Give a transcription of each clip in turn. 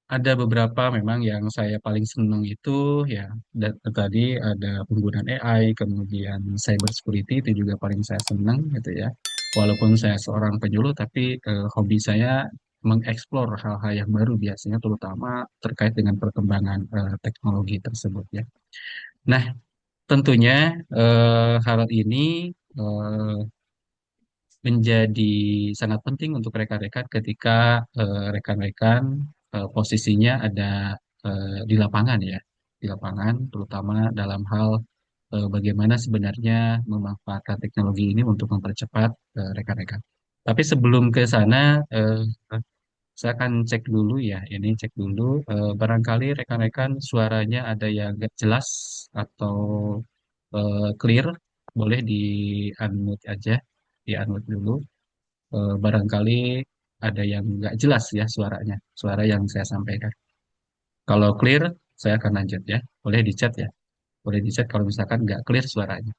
ada beberapa memang yang saya paling senang itu ya tadi ada penggunaan AI, kemudian cyber security itu juga paling saya senang gitu ya. Walaupun saya seorang penyuluh, tapi hobi saya mengeksplor hal-hal yang baru biasanya terutama terkait dengan perkembangan teknologi tersebut ya. Nah, tentunya hal ini eh, menjadi sangat penting untuk rekan-rekan ketika rekan-rekan posisinya ada di lapangan ya, di lapangan terutama dalam hal bagaimana sebenarnya memanfaatkan teknologi ini untuk mempercepat rekan-rekan. Tapi sebelum ke sana, saya akan cek dulu ya, ini cek dulu barangkali rekan-rekan suaranya ada yang nggak jelas atau clear, boleh di unmute aja, di unmute dulu. Barangkali ada yang nggak jelas ya suaranya, suara yang saya sampaikan. Kalau clear, saya akan lanjut ya. Boleh di chat ya, boleh di chat kalau misalkan nggak clear suaranya.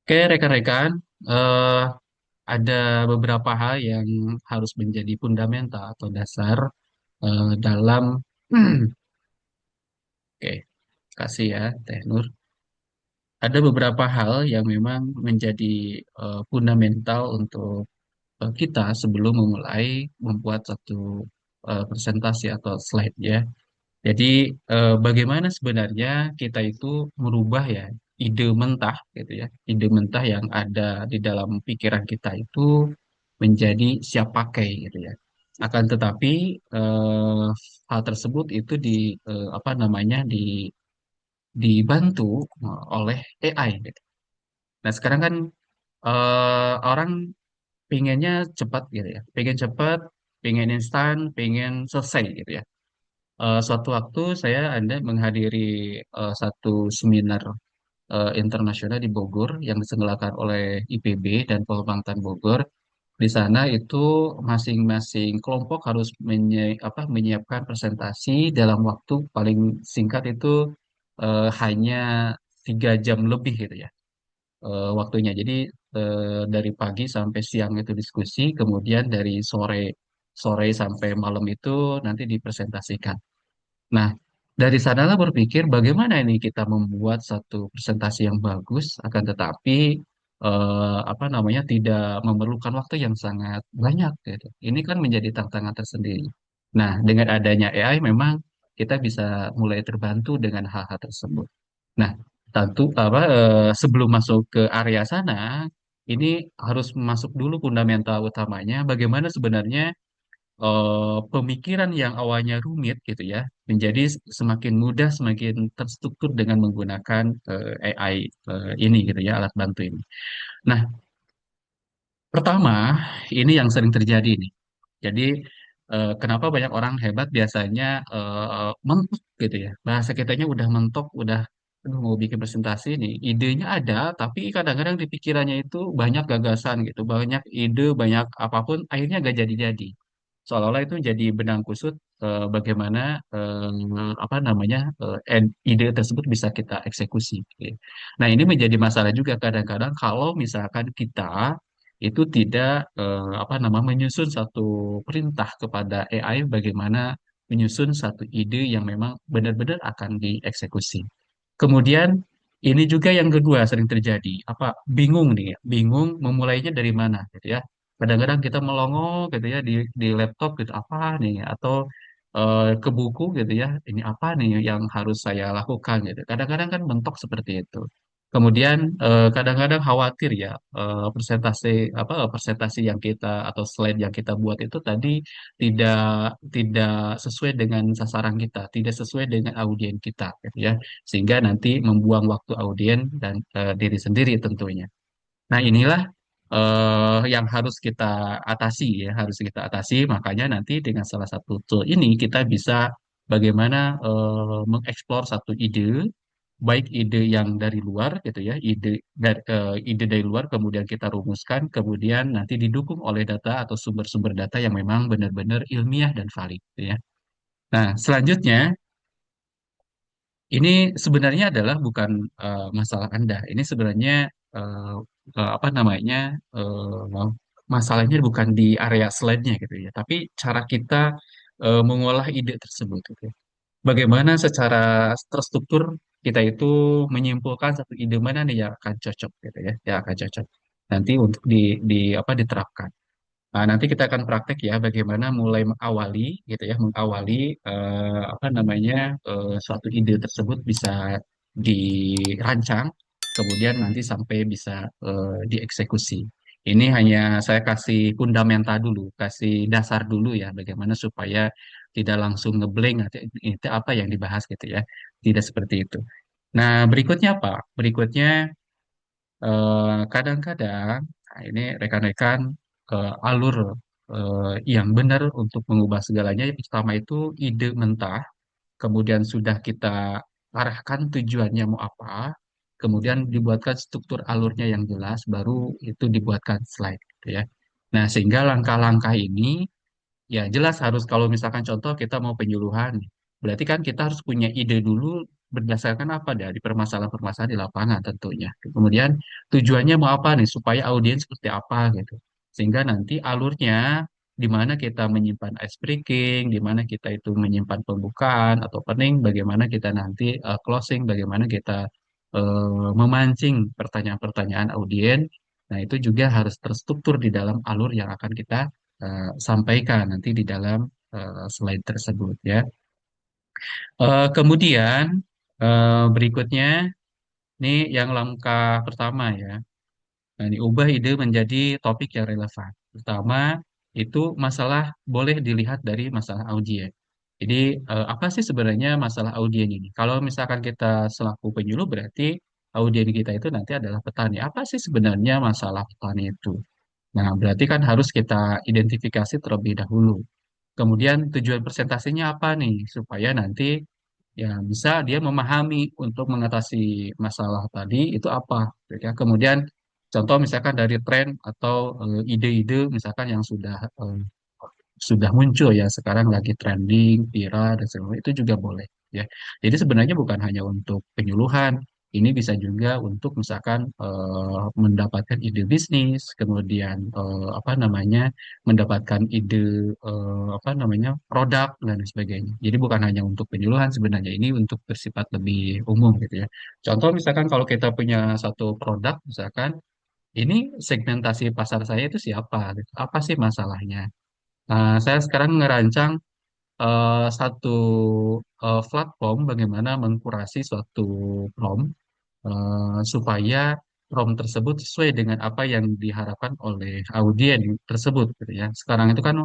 Oke, rekan-rekan, eh, ada beberapa hal yang harus menjadi fundamental atau dasar dalam, oke, kasih ya, Teh Nur. Ada beberapa hal yang memang menjadi fundamental untuk kita sebelum memulai membuat satu presentasi atau slide ya. Jadi bagaimana sebenarnya kita itu merubah ya ide mentah gitu ya, ide mentah yang ada di dalam pikiran kita itu menjadi siap pakai gitu ya. Akan tetapi hal tersebut itu apa namanya dibantu oleh AI gitu. Nah sekarang kan orang pengennya cepat gitu ya, pengen cepat, pengen instan, pengen selesai gitu ya. Suatu waktu saya ada menghadiri satu seminar internasional di Bogor yang diselenggarakan oleh IPB dan Polhukam Bogor. Di sana itu masing-masing kelompok harus menyiapkan presentasi dalam waktu paling singkat itu hanya 3 jam lebih gitu ya waktunya. Jadi dari pagi sampai siang itu diskusi, kemudian dari sore sore sampai malam itu nanti dipresentasikan. Nah, dari sanalah berpikir bagaimana ini kita membuat satu presentasi yang bagus, akan tetapi apa namanya tidak memerlukan waktu yang sangat banyak gitu. Ini kan menjadi tantangan tersendiri. Nah, dengan adanya AI memang kita bisa mulai terbantu dengan hal-hal tersebut. Nah, tentu sebelum masuk ke area sana, ini harus masuk dulu fundamental utamanya bagaimana sebenarnya pemikiran yang awalnya rumit gitu ya menjadi semakin mudah, semakin terstruktur dengan menggunakan AI ini gitu ya, alat bantu ini. Nah, pertama ini yang sering terjadi nih. Jadi kenapa banyak orang hebat biasanya mentok gitu ya. Bahasa kitanya udah mentok, udah "Aduh, mau bikin presentasi nih, idenya ada, tapi kadang-kadang di pikirannya itu banyak gagasan gitu, banyak ide, banyak apapun, akhirnya gak jadi-jadi. Seolah-olah itu jadi benang kusut bagaimana apa namanya ide tersebut bisa kita eksekusi. Gitu. Nah, ini menjadi masalah juga kadang-kadang kalau misalkan kita itu tidak apa nama menyusun satu perintah kepada AI bagaimana menyusun satu ide yang memang benar-benar akan dieksekusi. Kemudian ini juga yang kedua sering terjadi, apa bingung nih, ya, bingung memulainya dari mana gitu ya. Kadang-kadang kita melongo gitu ya di laptop gitu apa nih atau ke buku gitu ya, ini apa nih yang harus saya lakukan gitu. Kadang-kadang kan mentok seperti itu. Kemudian kadang-kadang khawatir ya presentasi presentasi yang kita atau slide yang kita buat itu tadi tidak tidak sesuai dengan sasaran kita, tidak sesuai dengan audien kita gitu ya. Sehingga nanti membuang waktu audien dan diri sendiri tentunya. Nah, inilah yang harus kita atasi ya, harus kita atasi. Makanya nanti dengan salah satu tool ini kita bisa bagaimana mengeksplor satu ide, baik ide yang dari luar gitu ya, ide dari luar kemudian kita rumuskan, kemudian nanti didukung oleh data atau sumber-sumber data yang memang benar-benar ilmiah dan valid gitu ya. Nah, selanjutnya ini sebenarnya adalah bukan masalah Anda. Ini sebenarnya eh, apa namanya masalahnya bukan di area slide-nya gitu ya, tapi cara kita mengolah ide tersebut gitu ya. Bagaimana secara terstruktur kita itu menyimpulkan satu ide mana nih yang akan cocok gitu ya, yang akan cocok nanti untuk di apa diterapkan. Nah, nanti kita akan praktek ya bagaimana mulai mengawali gitu ya, mengawali apa namanya suatu ide tersebut bisa dirancang, kemudian nanti sampai bisa dieksekusi. Ini hanya saya kasih fundamental dulu, kasih dasar dulu ya, bagaimana supaya tidak langsung ngeblank nanti itu apa yang dibahas gitu ya. Tidak seperti itu. Nah, berikutnya apa? Berikutnya kadang-kadang, nah ini rekan-rekan alur yang benar untuk mengubah segalanya. Yang pertama itu ide mentah, kemudian sudah kita arahkan tujuannya mau apa, kemudian dibuatkan struktur alurnya yang jelas, baru itu dibuatkan slide, gitu ya. Nah, sehingga langkah-langkah ini ya jelas harus kalau misalkan contoh kita mau penyuluhan, berarti kan kita harus punya ide dulu berdasarkan apa dari permasalahan-permasalahan di lapangan tentunya. Kemudian tujuannya mau apa nih supaya audiens seperti apa gitu. Sehingga nanti alurnya di mana kita menyimpan ice breaking, di mana kita itu menyimpan pembukaan atau opening, bagaimana kita nanti closing, bagaimana kita memancing pertanyaan-pertanyaan audiens. Nah, itu juga harus terstruktur di dalam alur yang akan kita sampaikan nanti di dalam slide tersebut ya. Kemudian berikutnya ini yang langkah pertama ya. Nah, ini ubah ide menjadi topik yang relevan. Pertama itu masalah boleh dilihat dari masalah audien. Jadi apa sih sebenarnya masalah audien ini? Kalau misalkan kita selaku penyuluh berarti audien kita itu nanti adalah petani. Apa sih sebenarnya masalah petani itu? Nah, berarti kan harus kita identifikasi terlebih dahulu. Kemudian tujuan presentasinya apa nih? Supaya nanti ya bisa dia memahami untuk mengatasi masalah tadi itu apa. Gitu ya. Kemudian contoh misalkan dari tren atau ide-ide misalkan yang sudah muncul ya sekarang lagi trending, viral dan sebagainya itu juga boleh ya. Jadi sebenarnya bukan hanya untuk penyuluhan, ini bisa juga untuk misalkan mendapatkan ide bisnis, kemudian apa namanya mendapatkan ide apa namanya produk dan lain sebagainya. Jadi bukan hanya untuk penyuluhan sebenarnya ini untuk bersifat lebih umum gitu ya. Contoh misalkan kalau kita punya satu produk misalkan ini segmentasi pasar saya itu siapa, gitu. Apa sih masalahnya? Saya sekarang ngerancang satu platform bagaimana mengkurasi suatu prompt supaya prompt tersebut sesuai dengan apa yang diharapkan oleh audien tersebut gitu ya. Sekarang itu kan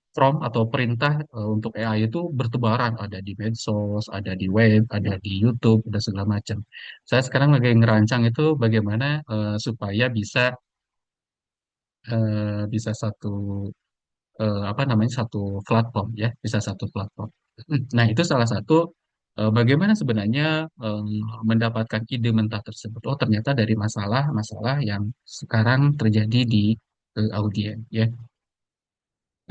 prompt atau perintah untuk AI itu bertebaran, ada di medsos, ada di web, ada di YouTube, ada segala macam. Saya sekarang lagi ngerancang itu bagaimana supaya bisa satu apa namanya satu platform ya, bisa satu platform. Nah, itu salah satu bagaimana sebenarnya eh, mendapatkan ide mentah tersebut. Oh, ternyata dari masalah-masalah yang sekarang terjadi di audien ya.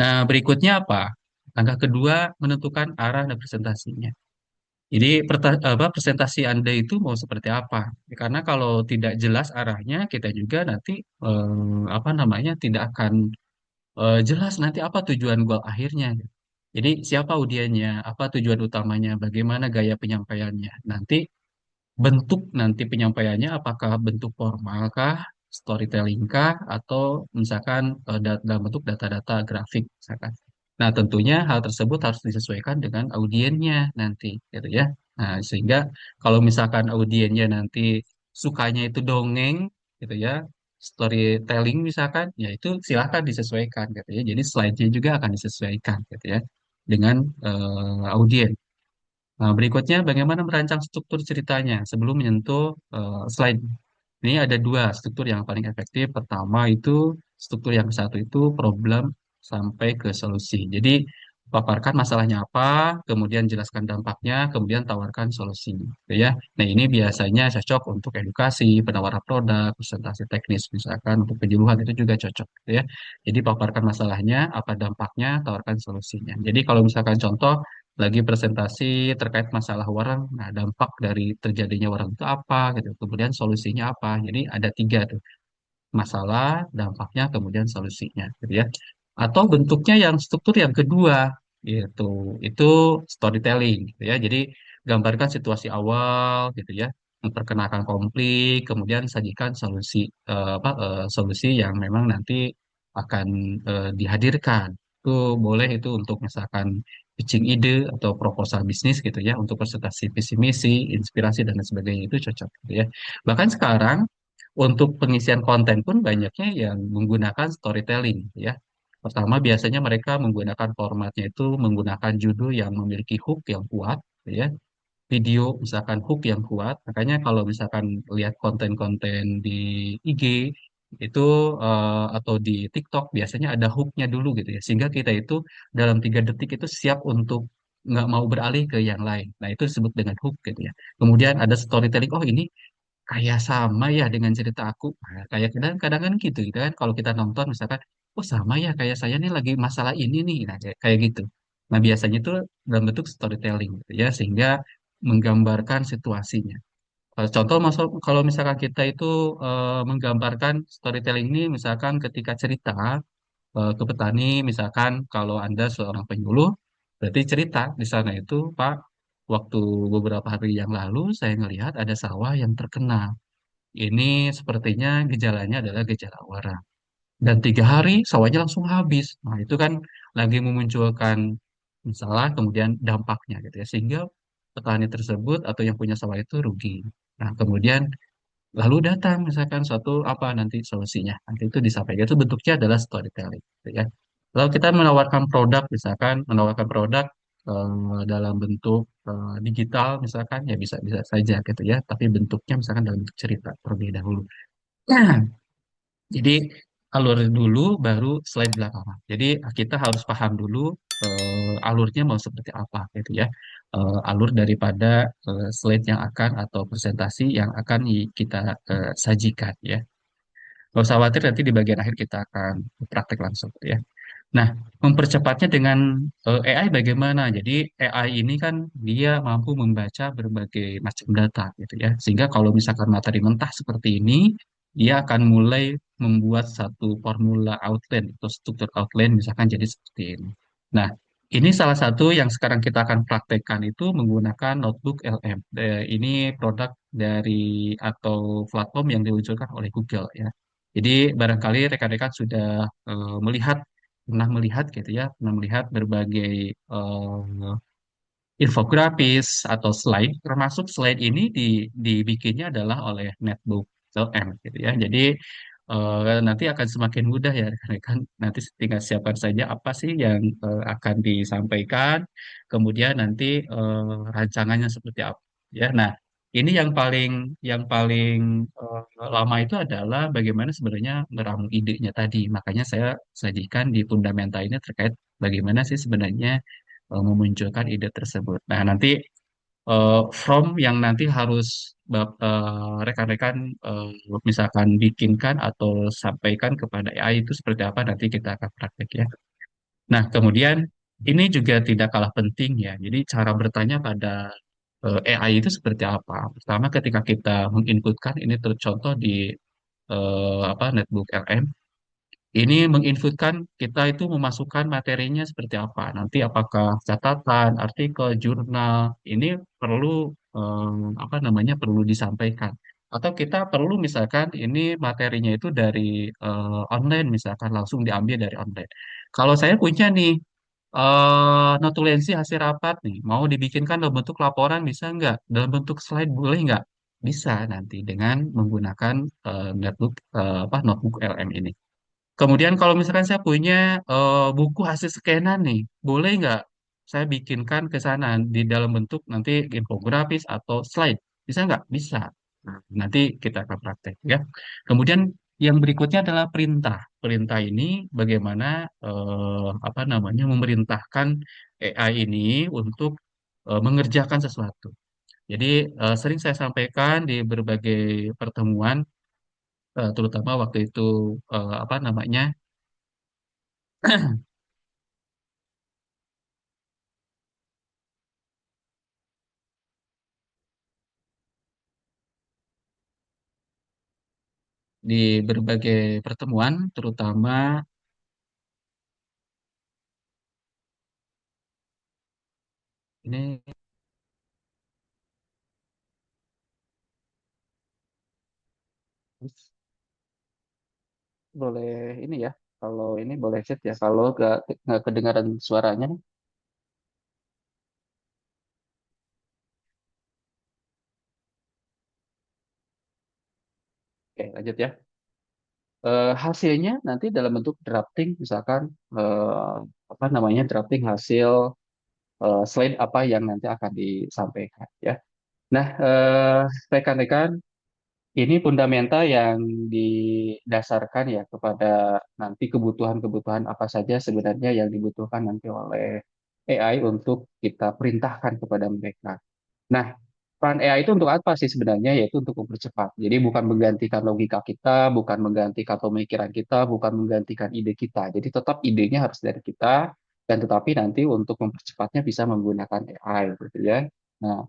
Nah, berikutnya apa? Langkah kedua, menentukan arah dan presentasinya. Jadi apa, presentasi Anda itu mau seperti apa? Karena kalau tidak jelas arahnya, kita juga nanti apa namanya tidak akan jelas nanti apa tujuan gol akhirnya. Gitu. Jadi siapa audiennya, apa tujuan utamanya, bagaimana gaya penyampaiannya. Nanti bentuk nanti penyampaiannya apakah bentuk formal kah, storytelling kah, atau misalkan dalam bentuk data-data grafik misalkan. Nah, tentunya hal tersebut harus disesuaikan dengan audiennya nanti, gitu ya. Nah, sehingga kalau misalkan audiennya nanti sukanya itu dongeng, gitu ya, storytelling misalkan, ya itu silahkan disesuaikan, gitu ya. Jadi slide-nya juga akan disesuaikan, gitu ya, dengan audien. Nah, berikutnya bagaimana merancang struktur ceritanya sebelum menyentuh slide. Ini ada dua struktur yang paling efektif. Pertama itu struktur yang satu itu problem sampai ke solusi. Jadi paparkan masalahnya apa, kemudian jelaskan dampaknya, kemudian tawarkan solusinya. Gitu ya. Nah, ini biasanya cocok untuk edukasi, penawaran produk, presentasi teknis misalkan untuk penyuluhan itu juga cocok. Gitu ya. Jadi paparkan masalahnya, apa dampaknya, tawarkan solusinya. Jadi kalau misalkan contoh lagi presentasi terkait masalah warang, nah dampak dari terjadinya warang itu apa gitu, kemudian solusinya apa. Jadi ada tiga tuh, masalah, dampaknya, kemudian solusinya, gitu ya. Atau bentuknya yang struktur yang kedua. Gitu. Itu storytelling gitu ya. Jadi gambarkan situasi awal gitu ya, memperkenalkan konflik, kemudian sajikan solusi solusi yang memang nanti akan dihadirkan. Itu boleh itu untuk misalkan pitching ide atau proposal bisnis gitu ya, untuk presentasi visi misi, inspirasi dan lain sebagainya itu cocok gitu ya. Bahkan sekarang untuk pengisian konten pun banyaknya yang menggunakan storytelling gitu ya. Pertama, biasanya mereka menggunakan formatnya itu menggunakan judul yang memiliki hook yang kuat, gitu ya. Video misalkan hook yang kuat. Makanya kalau misalkan lihat konten-konten di IG itu atau di TikTok biasanya ada hooknya dulu gitu ya. Sehingga kita itu dalam 3 detik itu siap untuk nggak mau beralih ke yang lain. Nah itu disebut dengan hook gitu ya. Kemudian ada storytelling. Oh ini kayak sama ya dengan cerita aku. Nah, kayak kadang-kadang kan gitu kan. Kalau kita nonton misalkan, oh sama ya kayak saya nih lagi masalah ini nih. Nah, kayak gitu. Nah, biasanya itu dalam bentuk storytelling gitu ya, sehingga menggambarkan situasinya. Contoh masuk kalau misalkan kita itu menggambarkan storytelling ini misalkan ketika cerita ke petani, misalkan kalau Anda seorang penyuluh, berarti cerita di sana itu, Pak, waktu beberapa hari yang lalu saya melihat ada sawah yang terkena. Ini sepertinya gejalanya adalah gejala warang. Dan 3 hari sawahnya langsung habis. Nah, itu kan lagi memunculkan masalah, kemudian dampaknya gitu ya. Sehingga petani tersebut atau yang punya sawah itu rugi. Nah, kemudian lalu datang misalkan suatu apa nanti solusinya. Nanti itu disampaikan. Itu bentuknya adalah storytelling gitu ya. Lalu kita menawarkan produk, misalkan menawarkan produk dalam bentuk digital misalkan ya bisa bisa saja gitu ya. Tapi bentuknya misalkan dalam bentuk cerita terlebih dahulu. Jadi alur dulu baru slide belakangan. Jadi kita harus paham dulu alurnya mau seperti apa gitu ya. Alur daripada slide yang akan atau presentasi yang akan kita sajikan ya. Gak usah khawatir nanti di bagian akhir kita akan praktek langsung gitu ya. Nah, mempercepatnya dengan AI bagaimana? Jadi AI ini kan dia mampu membaca berbagai macam data gitu ya. Sehingga kalau misalkan materi mentah seperti ini, dia akan mulai membuat satu formula outline atau struktur outline misalkan jadi seperti ini. Nah, ini salah satu yang sekarang kita akan praktekkan itu menggunakan notebook LM. Ini produk dari atau platform yang diluncurkan oleh Google ya. Jadi barangkali rekan-rekan sudah melihat pernah melihat gitu ya, pernah melihat berbagai infografis atau slide, termasuk slide ini dibikinnya adalah oleh Netbook LM gitu ya. Jadi nanti akan semakin mudah ya rekan-rekan. Nanti tinggal siapkan saja apa sih yang akan disampaikan, kemudian nanti rancangannya seperti apa. Ya, nah ini yang paling lama itu adalah bagaimana sebenarnya meramu idenya tadi. Makanya saya sajikan di fundamental ini terkait bagaimana sih sebenarnya memunculkan ide tersebut. Nah, nanti from yang nanti harus rekan-rekan misalkan bikinkan atau sampaikan kepada AI itu seperti apa nanti kita akan praktek ya. Nah, kemudian ini juga tidak kalah penting ya. Jadi cara bertanya pada AI itu seperti apa? Pertama, ketika kita menginputkan ini tercontoh di netbook LM, ini menginfokan kita itu memasukkan materinya seperti apa. Nanti apakah catatan, artikel, jurnal ini perlu perlu disampaikan. Atau kita perlu misalkan ini materinya itu dari online misalkan langsung diambil dari online. Kalau saya punya nih notulensi hasil rapat nih, mau dibikinkan dalam bentuk laporan bisa nggak? Dalam bentuk slide boleh nggak? Bisa nanti dengan menggunakan notebook LM ini. Kemudian kalau misalkan saya punya buku hasil scanan nih, boleh nggak saya bikinkan ke sana di dalam bentuk nanti infografis atau slide? Bisa nggak? Bisa. Nah, nanti kita akan praktek ya. Kemudian yang berikutnya adalah perintah. Perintah ini bagaimana memerintahkan AI ini untuk mengerjakan sesuatu. Jadi sering saya sampaikan di berbagai pertemuan, terutama waktu itu eh, apa namanya di berbagai pertemuan, terutama Ini boleh ini ya. Kalau ini boleh chat ya. Kalau nggak kedengaran suaranya, oke lanjut ya. Hasilnya nanti dalam bentuk drafting, misalkan eh, apa namanya drafting hasil slide apa yang nanti akan disampaikan ya. Nah, rekan-rekan, ini fundamental yang didasarkan ya kepada nanti kebutuhan-kebutuhan apa saja sebenarnya yang dibutuhkan nanti oleh AI untuk kita perintahkan kepada mereka. Nah, peran AI itu untuk apa sih sebenarnya? Yaitu untuk mempercepat. Jadi bukan menggantikan logika kita, bukan menggantikan pemikiran kita, bukan menggantikan ide kita. Jadi tetap idenya harus dari kita, dan tetapi nanti untuk mempercepatnya bisa menggunakan AI, gitu ya. Nah,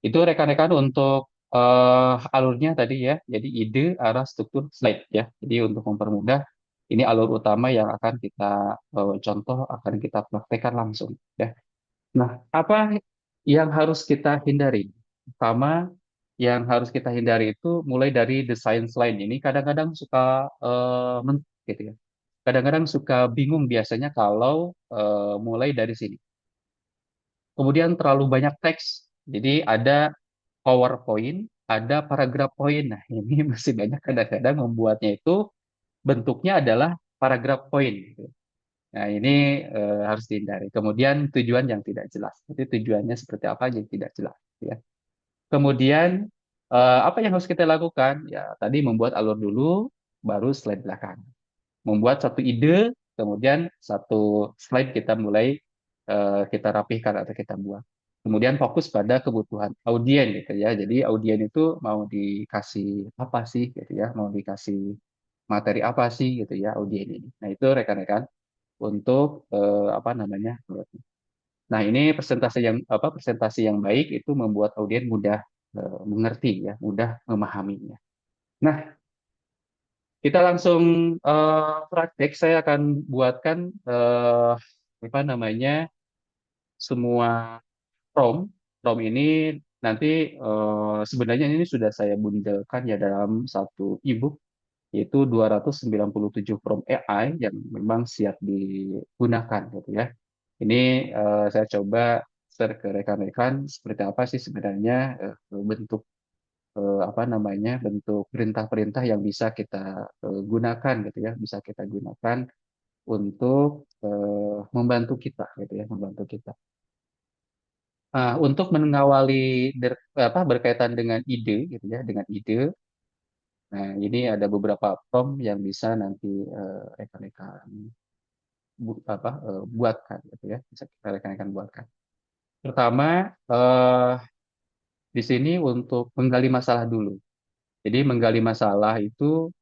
itu rekan-rekan untuk alurnya tadi ya. Jadi ide, arah, struktur, slide ya. Jadi untuk mempermudah, ini alur utama yang akan kita contoh, akan kita praktekkan langsung ya. Nah, apa yang harus kita hindari? Pertama, yang harus kita hindari itu mulai dari desain slide ini kadang-kadang suka gitu ya. Kadang-kadang suka bingung biasanya kalau mulai dari sini. Kemudian terlalu banyak teks. Jadi ada PowerPoint, ada paragraf point. Nah, ini masih banyak kadang-kadang membuatnya itu bentuknya adalah paragraf point, gitu. Nah, ini harus dihindari. Kemudian tujuan yang tidak jelas. Jadi tujuannya seperti apa yang tidak jelas, ya. Kemudian apa yang harus kita lakukan? Ya, tadi membuat alur dulu, baru slide belakang. Membuat satu ide, kemudian satu slide kita mulai kita rapihkan atau kita buat. Kemudian fokus pada kebutuhan audien gitu ya. Jadi audien itu mau dikasih apa sih gitu ya, mau dikasih materi apa sih gitu ya audien ini. Nah, itu rekan-rekan untuk apa namanya? Nah, ini presentasi yang baik itu membuat audien mudah mengerti ya, mudah memahaminya. Nah, kita langsung praktek. Saya akan buatkan apa namanya semua prompt. Prompt ini nanti sebenarnya ini sudah saya bundelkan ya dalam satu ebook, yaitu 297 prompt AI yang memang siap digunakan gitu ya. Ini saya coba share ke rekan-rekan seperti apa sih sebenarnya bentuk apa namanya bentuk perintah-perintah yang bisa kita gunakan gitu ya, bisa kita gunakan untuk membantu kita gitu ya, membantu kita. Nah, untuk mengawali berkaitan dengan ide gitu ya, dengan ide. Nah, ini ada beberapa prompt yang bisa nanti rekan-rekan buatkan gitu ya, bisa kita rekan-rekan buatkan. Pertama, di sini untuk menggali masalah dulu. Jadi menggali masalah itu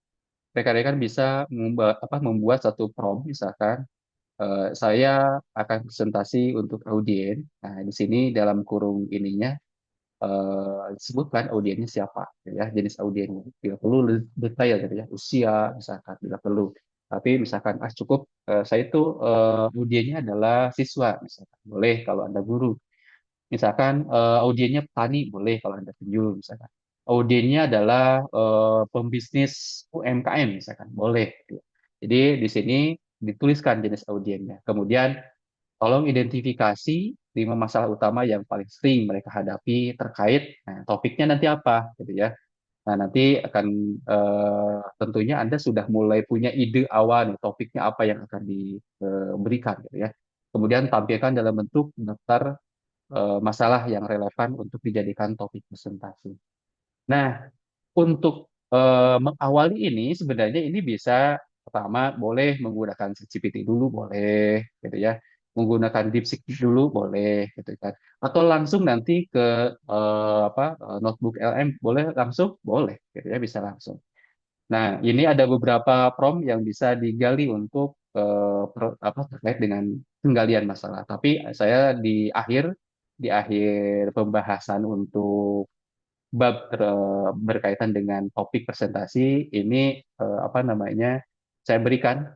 rekan-rekan bisa membuat satu prompt, misalkan saya akan presentasi untuk audien. Nah, di sini dalam kurung ininya sebutkan audiennya siapa, gitu ya, jenis audiennya. Bila perlu detail gitu ya, usia misalkan bila perlu. Tapi misalkan cukup saya itu audiennya adalah siswa misalkan. Boleh kalau Anda guru. Misalkan audiennya petani, boleh kalau Anda penjuru misalkan. Audiennya adalah pembisnis UMKM misalkan, boleh. Jadi di sini dituliskan jenis audiennya. Kemudian tolong identifikasi 5 masalah utama yang paling sering mereka hadapi terkait topiknya nanti apa, gitu ya. Nah, nanti akan tentunya Anda sudah mulai punya ide awal nih, topiknya apa yang akan diberikan, gitu ya. Kemudian tampilkan dalam bentuk daftar masalah yang relevan untuk dijadikan topik presentasi. Nah, untuk mengawali ini sebenarnya ini bisa pertama boleh menggunakan ChatGPT dulu boleh gitu ya. Menggunakan DeepSeek dulu boleh gitu kan. Atau langsung nanti ke notebook LM boleh langsung boleh gitu ya bisa langsung. Nah, ini ada beberapa prompt yang bisa digali untuk terkait dengan penggalian masalah. Tapi saya di akhir pembahasan untuk bab berkaitan dengan topik presentasi ini apa namanya saya berikan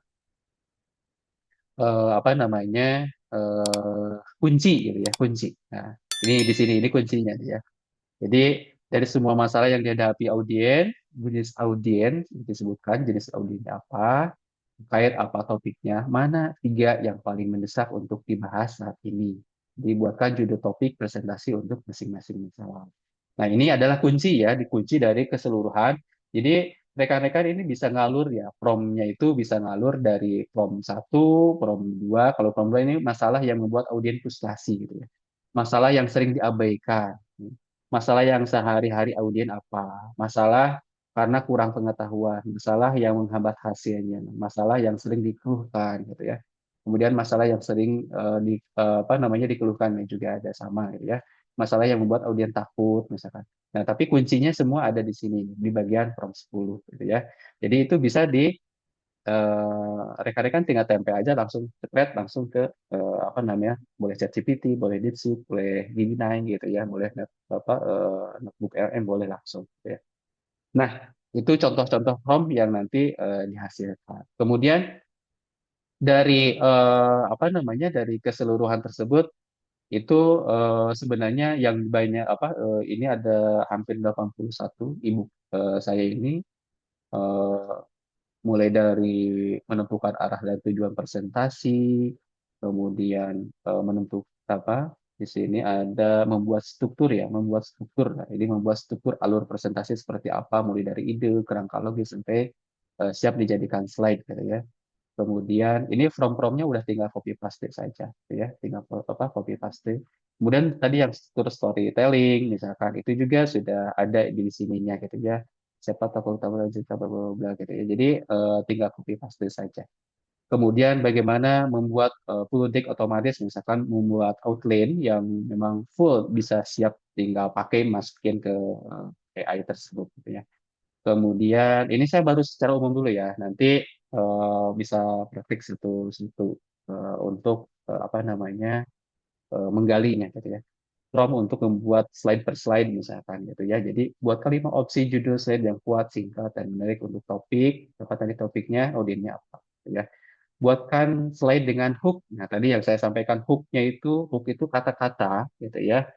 apa namanya kunci gitu ya, kunci. Nah, ini di sini ini kuncinya ya. Jadi dari semua masalah yang dihadapi audien, jenis audien disebutkan jenis audiennya apa, terkait apa topiknya, mana tiga yang paling mendesak untuk dibahas saat ini. Dibuatkan judul topik presentasi untuk masing-masing masalah. Nah, ini adalah kunci ya, dikunci dari keseluruhan. Jadi rekan-rekan ini bisa ngalur ya, promnya itu bisa ngalur dari prom satu, prom 2. Kalau prom 2 ini masalah yang membuat audiens frustasi gitu ya. Masalah yang sering diabaikan. Masalah yang sehari-hari audien apa? Masalah karena kurang pengetahuan, masalah yang menghambat hasilnya, masalah yang sering dikeluhkan gitu ya. Kemudian masalah yang sering apa namanya dikeluhkan juga ada sama gitu ya. Masalah yang membuat audien takut misalkan. Nah, tapi kuncinya semua ada di sini di bagian prompt 10 gitu ya. Jadi itu bisa di rekan-rekan tinggal tempel aja langsung spread langsung ke apa namanya boleh ChatGPT, boleh DeepSeek, boleh Gemini gitu ya, boleh apa notebook LM boleh langsung gitu ya. Nah, itu contoh-contoh prompt yang nanti dihasilkan. Kemudian dari apa namanya dari keseluruhan tersebut itu sebenarnya yang banyak apa ini ada hampir 81 ibu saya ini eh, mulai dari menentukan arah dan tujuan presentasi, kemudian menentukan apa di sini ada membuat struktur ya, membuat struktur. Nah, ini membuat struktur alur presentasi seperti apa, mulai dari ide, kerangka logis sampai siap dijadikan slide gitu ya. Kemudian ini from-promnya udah tinggal copy paste saja, gitu ya, tinggal apa copy paste. Kemudian tadi yang struktur storytelling, misalkan itu juga sudah ada di sininya gitu ya. Siapa tokoh utama dan cerita bla bla bla gitu ya. Jadi tinggal copy paste saja. Kemudian bagaimana membuat full deck otomatis, misalkan membuat outline yang memang full bisa siap tinggal pakai masukin ke AI tersebut gitu ya. Kemudian ini saya baru secara umum dulu ya. Nanti bisa praktik situ untuk apa namanya menggalinya gitu ya. Prompt untuk membuat slide per slide misalkan gitu ya. Jadi buat kalimat opsi judul slide yang kuat, singkat dan menarik untuk topik. Apa tadi topiknya, audiennya apa gitu ya. Buatkan slide dengan hook. Nah, tadi yang saya sampaikan hook itu kata-kata gitu ya.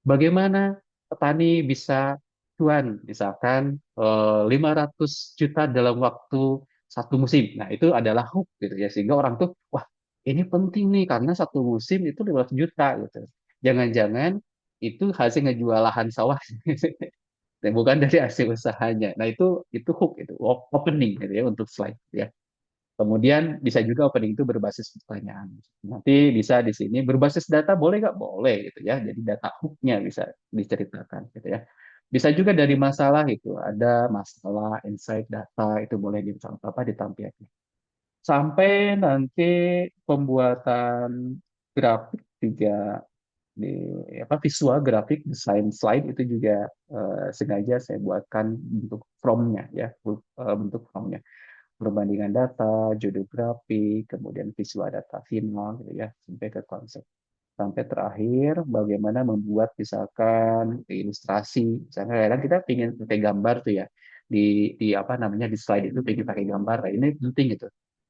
Bagaimana petani bisa cuan, misalkan 500 juta dalam waktu satu musim. Nah, itu adalah hook gitu ya. Sehingga orang tuh, wah, ini penting nih karena satu musim itu 500 juta gitu. Jangan-jangan itu hasil ngejual lahan sawah dan bukan dari hasil usahanya. Nah, itu hook itu opening gitu ya untuk slide ya. Kemudian bisa juga opening itu berbasis pertanyaan. Nanti bisa di sini berbasis data boleh nggak? Boleh gitu ya. Jadi data hook-nya bisa diceritakan gitu ya. Bisa juga dari masalah itu ada masalah, insight, data itu boleh ditampilkan. Sampai nanti pembuatan grafik juga di apa visual grafik desain slide itu juga sengaja saya buatkan bentuk from-nya ya bentuk from-nya perbandingan data, judul grafik, kemudian visual data final gitu ya, sampai ke konsep. Sampai terakhir bagaimana membuat misalkan ilustrasi. Misalnya kadang kita ingin pakai gambar tuh ya. Di apa namanya di slide itu ingin pakai gambar. Nah, ini penting itu.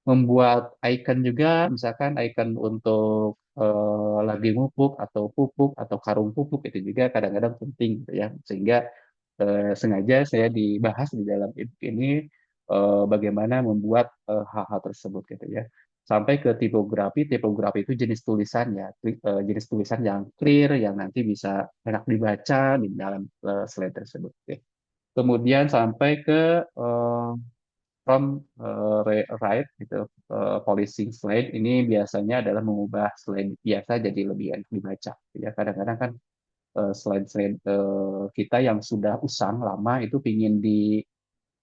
Membuat icon juga misalkan icon untuk lagi pupuk atau karung pupuk itu juga kadang-kadang penting gitu ya. Sehingga sengaja saya dibahas di dalam ini bagaimana membuat hal-hal tersebut gitu ya. Sampai ke tipografi, tipografi itu jenis tulisan ya, jenis tulisan yang clear, yang nanti bisa enak dibaca di dalam slide tersebut. Ya. Kemudian sampai ke from write gitu, polishing slide ini biasanya adalah mengubah slide biasa jadi lebih enak dibaca. Ya kadang-kadang kan slide-slide kita yang sudah usang lama itu pingin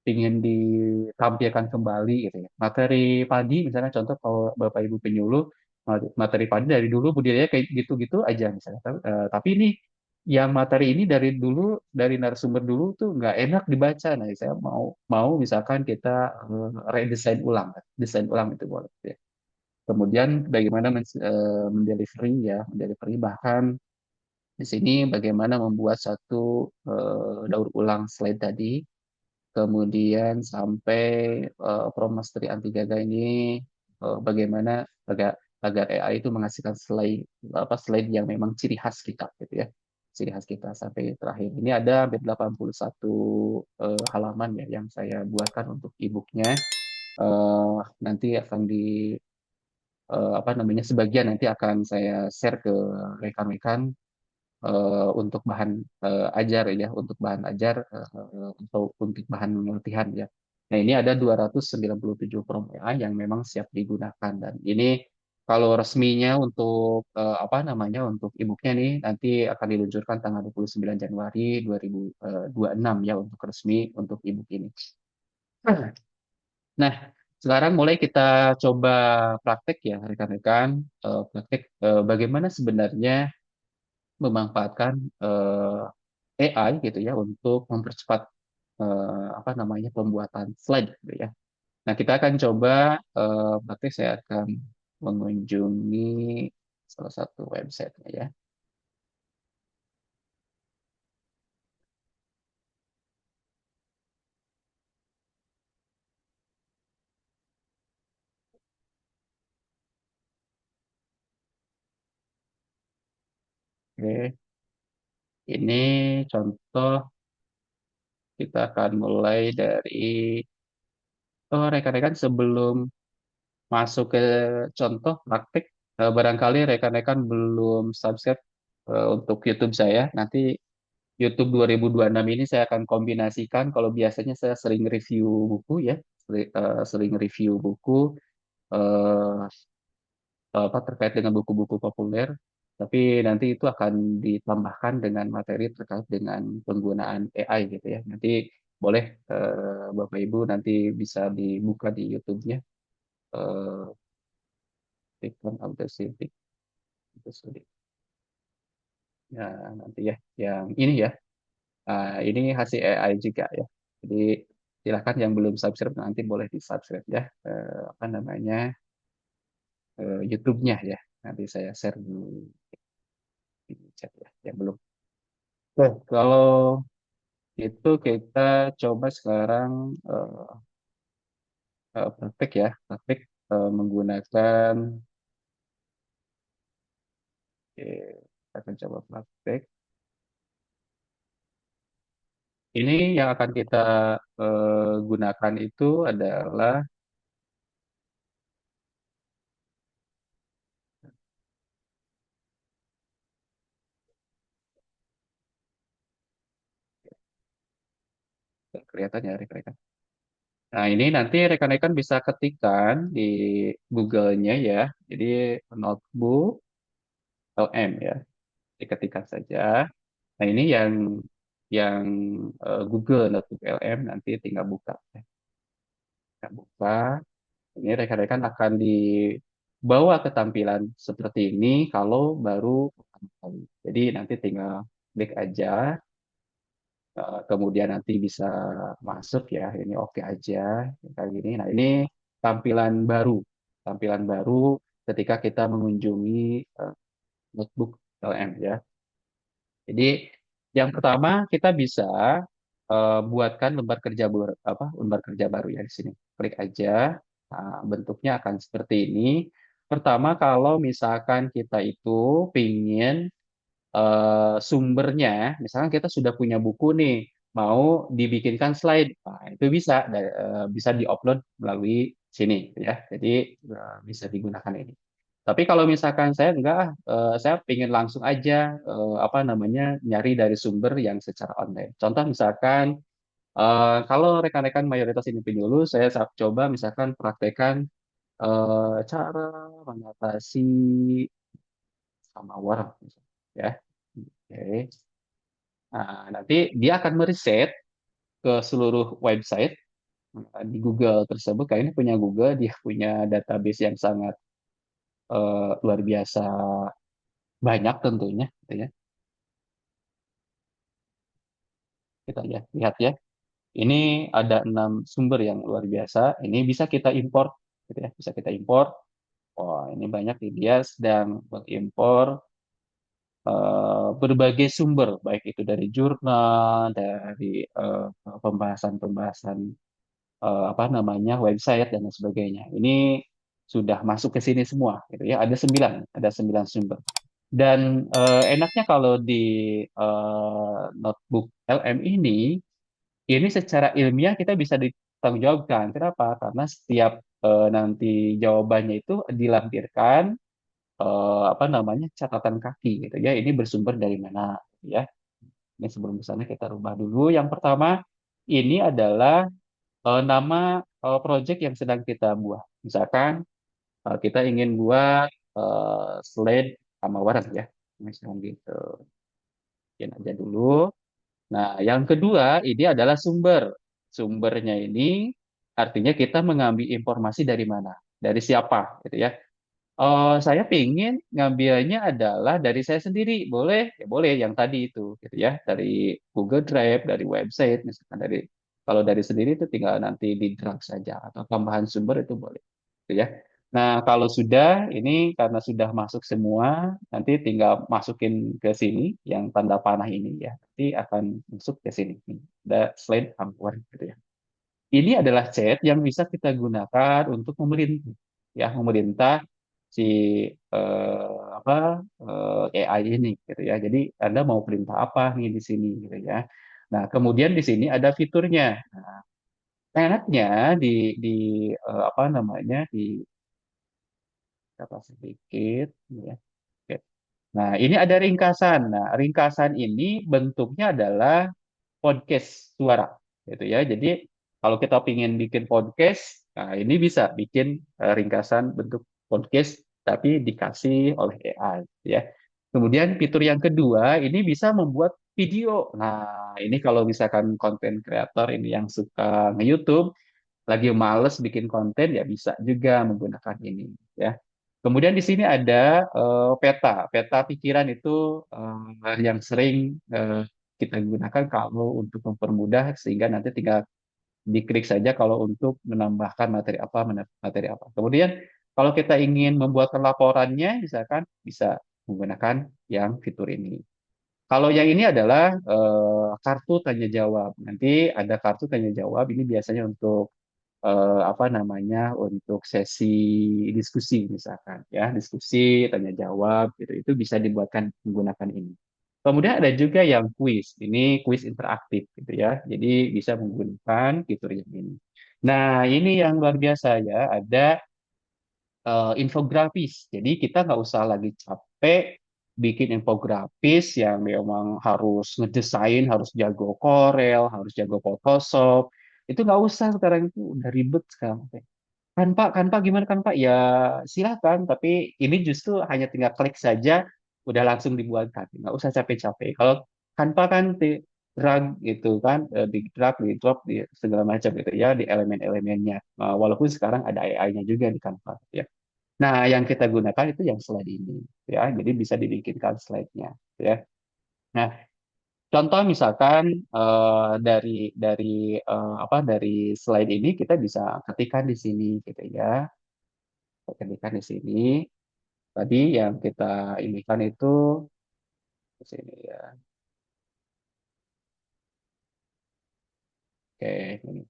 ditampilkan kembali gitu ya. Materi padi misalnya contoh kalau Bapak Ibu penyuluh materi padi dari dulu budidaya kayak gitu-gitu aja misalnya. Tapi ini yang materi ini dari dulu dari narasumber dulu tuh nggak enak dibaca. Nah, saya mau mau misalkan kita redesain ulang, desain ulang itu boleh. Ya. Kemudian bagaimana mendelivery ya, mendelivery bahkan di sini bagaimana membuat satu daur ulang slide tadi kemudian sampai Pro Mastery Anti Gaga ini bagaimana agak agar AI itu menghasilkan slide yang memang ciri khas kita gitu ya. Ciri khas kita sampai terakhir. Ini ada hampir 81 halaman ya yang saya buatkan untuk e-booknya. Nanti akan apa namanya, sebagian nanti akan saya share ke rekan-rekan untuk bahan ajar ya, untuk bahan ajar atau untuk bahan latihan ya. Nah, ini ada 297 prompt AI yang memang siap digunakan, dan ini kalau resminya untuk apa namanya, untuk e-booknya nih nanti akan diluncurkan tanggal 29 Januari 2026 ya, untuk resmi untuk e-book ini. Nah, sekarang mulai kita coba praktek ya rekan-rekan. Praktek bagaimana sebenarnya memanfaatkan AI gitu ya untuk mempercepat apa namanya, pembuatan slide gitu ya. Nah, kita akan coba praktek. Saya akan mengunjungi salah satu websitenya ya. Oke, ini contoh. Kita akan mulai dari rekan-rekan sebelum masuk ke contoh praktik, barangkali rekan-rekan belum subscribe untuk YouTube saya. Nanti YouTube 2026 ini saya akan kombinasikan. Kalau biasanya saya sering review buku ya, sering review buku eh, apa terkait dengan buku-buku populer. Tapi nanti itu akan ditambahkan dengan materi terkait dengan penggunaan AI gitu ya. Nanti boleh Bapak Ibu nanti bisa dibuka di YouTube-nya. Eh, Tikton Audacity. Ya, nanti ya, yang ini ya. Ini hasil AI juga ya. Jadi silakan yang belum subscribe nanti boleh di subscribe ya. Apa namanya, YouTube-nya ya. Nanti saya share di chat ya. Yang belum. Oke, kalau itu kita coba sekarang praktek ya, praktek menggunakan. Oke, kita akan coba praktek. Ini yang akan kita gunakan itu adalah kelihatan ya rekan-rekan. Nah, ini nanti rekan-rekan bisa ketikkan di Google-nya ya. Jadi notebook LM ya, diketikkan saja. Nah, ini yang Google notebook LM, nanti tinggal buka. Tinggal buka. Ini rekan-rekan akan dibawa ke tampilan seperti ini kalau baru pertama kali. Jadi nanti tinggal klik aja, kemudian nanti bisa masuk ya. Ini oke aja kayak gini. Nah, ini tampilan baru, tampilan baru ketika kita mengunjungi eh, notebook LM ya. Jadi yang pertama kita bisa buatkan lembar kerja baru ya di sini. Klik aja. Nah, bentuknya akan seperti ini. Pertama, kalau misalkan kita itu pingin sumbernya, misalkan kita sudah punya buku nih, mau dibikinkan slide, nah, itu bisa bisa diupload melalui sini ya. Jadi bisa digunakan ini. Tapi kalau misalkan saya enggak, saya ingin langsung aja apa namanya, nyari dari sumber yang secara online. Contoh misalkan kalau rekan-rekan mayoritas ini penyuluh, saya coba misalkan praktekkan cara mengatasi sama warna, misalnya, ya. Oke. Nah, nanti dia akan meriset ke seluruh website di Google tersebut. Kayak ini punya Google, dia punya database yang sangat luar biasa banyak tentunya, gitu ya. Kita lihat ya. Ini ada 6 sumber yang luar biasa. Ini bisa kita import, gitu ya. Bisa kita import. Wah, ini banyak nih. Dia sedang mengimpor berbagai sumber, baik itu dari jurnal, dari pembahasan-pembahasan apa namanya, website dan lain sebagainya. Ini sudah masuk ke sini semua, gitu ya. Ada 9 sumber. Dan enaknya kalau di notebook LM ini secara ilmiah kita bisa ditanggungjawabkan. Kenapa? Karena setiap nanti jawabannya itu dilampirkan apa namanya catatan kaki gitu ya. Ini bersumber dari mana gitu ya. Ini sebelum ke sana kita rubah dulu. Yang pertama ini adalah nama project yang sedang kita buat. Misalkan kita ingin buat slide sama warna ya. Misalkan gitu. Bikin aja dulu. Nah, yang kedua ini adalah sumber. Sumbernya ini artinya kita mengambil informasi dari mana, dari siapa, gitu ya. Saya ingin ngambilnya adalah dari saya sendiri, boleh, ya boleh yang tadi itu, gitu ya, dari Google Drive, dari website, misalkan dari kalau dari sendiri itu tinggal nanti di drag saja atau tambahan sumber itu boleh, gitu ya. Nah, kalau sudah ini karena sudah masuk semua, nanti tinggal masukin ke sini yang tanda panah ini ya, nanti akan masuk ke sini. Ada slide Upwork gitu ya. Ini adalah chat yang bisa kita gunakan untuk memerintah, ya memerintah si apa AI ini, gitu ya. Jadi Anda mau perintah apa nih di sini, gitu ya. Nah, kemudian di sini ada fiturnya. Nah, enaknya di apa namanya di apa sedikit, ya. Oke. Nah, ini ada ringkasan. Nah, ringkasan ini bentuknya adalah podcast suara gitu ya. Jadi kalau kita ingin bikin podcast, nah ini bisa bikin ringkasan bentuk podcast tapi dikasih oleh AI ya. Kemudian fitur yang kedua ini bisa membuat video. Nah, ini kalau misalkan konten kreator ini yang suka nge-YouTube lagi males bikin konten ya bisa juga menggunakan ini ya. Kemudian di sini ada peta. Peta pikiran itu yang sering kita gunakan kalau untuk mempermudah sehingga nanti tinggal diklik saja kalau untuk menambahkan materi apa, materi apa. Kemudian kalau kita ingin membuatkan laporannya, misalkan bisa menggunakan yang fitur ini. Kalau yang ini adalah kartu tanya jawab. Nanti ada kartu tanya jawab. Ini biasanya untuk apa namanya untuk sesi diskusi misalkan ya diskusi tanya jawab gitu itu bisa dibuatkan menggunakan ini. Kemudian ada juga yang kuis. Ini kuis interaktif gitu ya. Jadi bisa menggunakan fitur yang ini. Nah, ini yang luar biasa ya. Ada infografis. Jadi kita nggak usah lagi capek bikin infografis yang memang harus ngedesain, harus jago Corel, harus jago Photoshop. Itu nggak usah sekarang itu udah ribet sekarang. Kan Pak gimana kan Pak? Ya silakan, tapi ini justru hanya tinggal klik saja, udah langsung dibuatkan. Nggak usah capek-capek. Kalau Canva kan di drag gitu kan, di drag, di drop, di segala macam gitu ya, di elemen-elemennya. Walaupun sekarang ada AI-nya juga di Canva ya. Nah, yang kita gunakan itu yang slide ini ya. Jadi bisa dibikinkan slide-nya ya. Nah, contoh misalkan apa dari slide ini kita bisa ketikkan di sini gitu ya. Kita ketikkan di sini. Tadi yang kita inikan itu di sini ya. Oke, ini.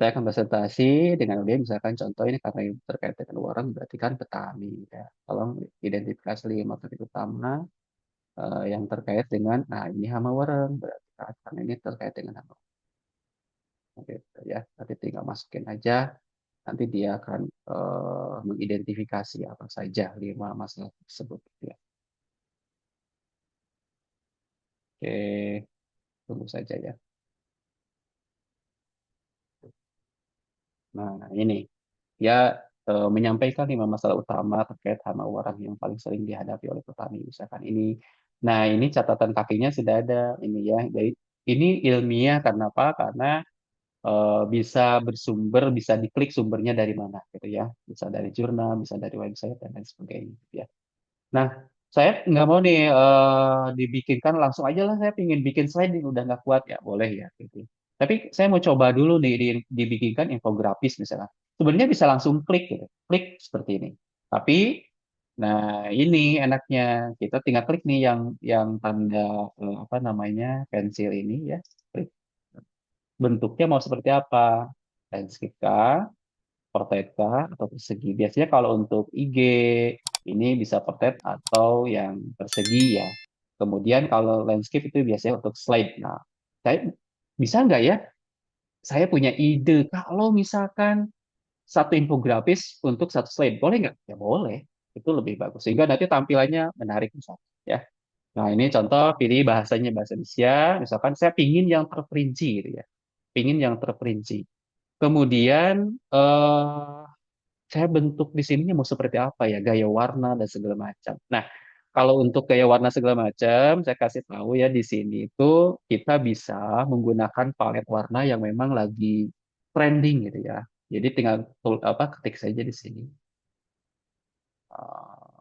Saya akan presentasi dengan dia misalkan contoh ini karena ini terkait dengan orang berarti kan petani ya. Tolong identifikasi 5 topik utama yang terkait dengan nah ini hama wareng berarti kan karena ini terkait dengan hama gitu ya. Nanti tinggal masukin aja nanti dia akan mengidentifikasi apa saja 5 masalah tersebut gitu ya. Oke, tunggu saja ya. Nah, ini ya menyampaikan 5 masalah utama terkait hama warang yang paling sering dihadapi oleh petani misalkan ini. Nah, ini catatan kakinya sudah ada ini ya. Jadi ini ilmiah karena apa? Karena bisa bersumber, bisa diklik sumbernya dari mana gitu ya. Bisa dari jurnal, bisa dari website dan lain sebagainya gitu ya. Nah, saya nggak mau nih dibikinkan langsung aja lah. Saya ingin bikin slide ini udah nggak kuat ya, boleh ya. Gitu. Tapi saya mau coba dulu nih dibikinkan infografis misalnya. Sebenarnya bisa langsung klik gitu, klik seperti ini. Tapi, nah ini enaknya kita tinggal klik nih yang tanda apa namanya pensil ini ya. Klik. Bentuknya mau seperti apa? Landscape kah? portrait kah atau persegi? Biasanya kalau untuk IG ini bisa portrait atau yang persegi ya. Kemudian kalau landscape itu biasanya untuk slide. Nah, saya bisa nggak ya? Saya punya ide kalau misalkan satu infografis untuk satu slide, boleh nggak? Ya boleh. Itu lebih bagus sehingga nanti tampilannya menarik misalnya. Ya. Nah, ini contoh pilih bahasanya bahasa Indonesia. Misalkan saya pingin yang terperinci gitu ya. Pingin yang terperinci. Kemudian saya bentuk di sininya mau seperti apa ya, gaya warna dan segala macam. Nah, kalau untuk gaya warna segala macam, saya kasih tahu ya di sini itu kita bisa menggunakan palet warna yang memang lagi trending gitu ya. Jadi tinggal ketik saja di sini eh,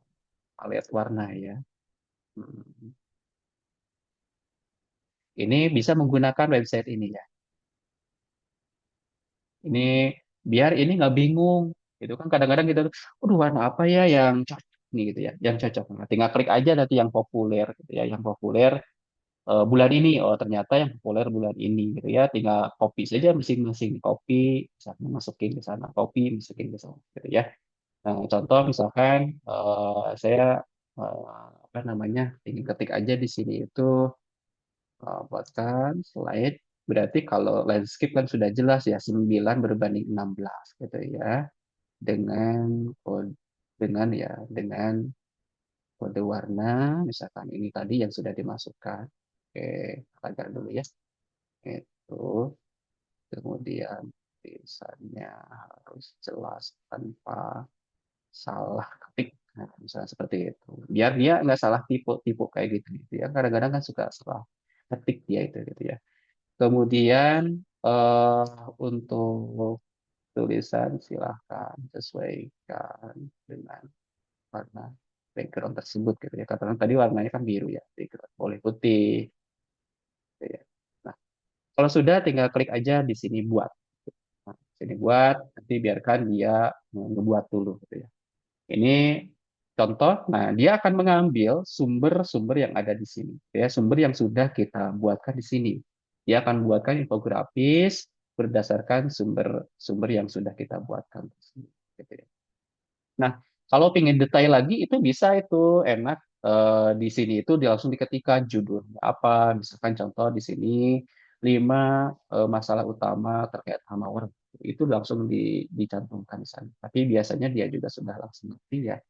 palet warna ya. Hmm. Ini bisa menggunakan website ini ya. Ini biar ini nggak bingung. Itu kan kadang-kadang kita tuh, waduh warna apa ya yang cocok nih gitu ya, yang cocok. Nah, tinggal klik aja nanti yang populer gitu ya, yang populer bulan ini. Oh ternyata yang populer bulan ini gitu ya. Tinggal copy saja masing-masing copy, misalkan masukin ke sana, copy masukin ke sana gitu ya. Nah, contoh misalkan saya apa namanya, tinggal ketik aja di sini itu buatkan slide. Berarti kalau landscape kan sudah jelas ya 9 berbanding 16 gitu ya. Dengan kode, dengan kode warna misalkan ini tadi yang sudah dimasukkan. Oke, agar dulu ya. Itu kemudian tulisannya harus jelas tanpa salah ketik. Nah, misalnya seperti itu. Biar dia nggak salah tipe-tipe kayak gitu ya. Kadang-kadang kan suka salah ketik dia itu gitu ya. Kemudian untuk tulisan silahkan sesuaikan dengan warna background tersebut gitu ya. Katakan tadi warnanya kan biru ya, background boleh putih gitu ya. Nah, kalau sudah tinggal klik aja di sini buat. Nah, sini buat, nanti biarkan dia ngebuat dulu gitu ya. Ini contoh, nah dia akan mengambil sumber-sumber yang ada di sini, ya sumber yang sudah kita buatkan di sini. Dia akan buatkan infografis berdasarkan sumber-sumber yang sudah kita buatkan di sini. Gitu ya. Nah, kalau ingin detail lagi itu bisa itu enak di sini itu dia langsung diketikkan judulnya apa, misalkan contoh di sini 5 masalah utama terkait hama orang itu langsung dicantumkan di sana. Tapi biasanya dia juga sudah langsung ngerti ya,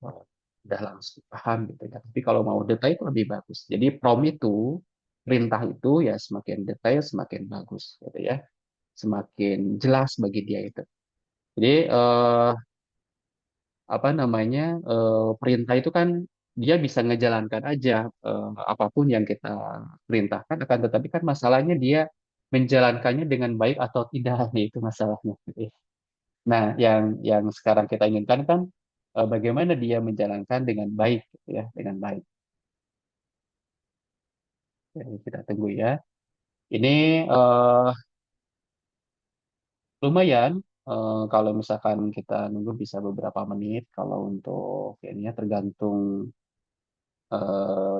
oh, udah langsung paham gitu ya. Tapi kalau mau detail itu lebih bagus. Jadi prompt itu, perintah itu ya semakin detail semakin bagus gitu ya, semakin jelas bagi dia itu. Jadi apa namanya perintah itu kan dia bisa ngejalankan aja apapun yang kita perintahkan, akan tetapi kan masalahnya dia menjalankannya dengan baik atau tidak nih itu masalahnya gitu ya. Nah yang sekarang kita inginkan kan bagaimana dia menjalankan dengan baik gitu ya, dengan baik. Jadi kita tunggu ya. Ini eh, lumayan kalau misalkan kita nunggu bisa beberapa menit. Kalau untuk ini ya tergantung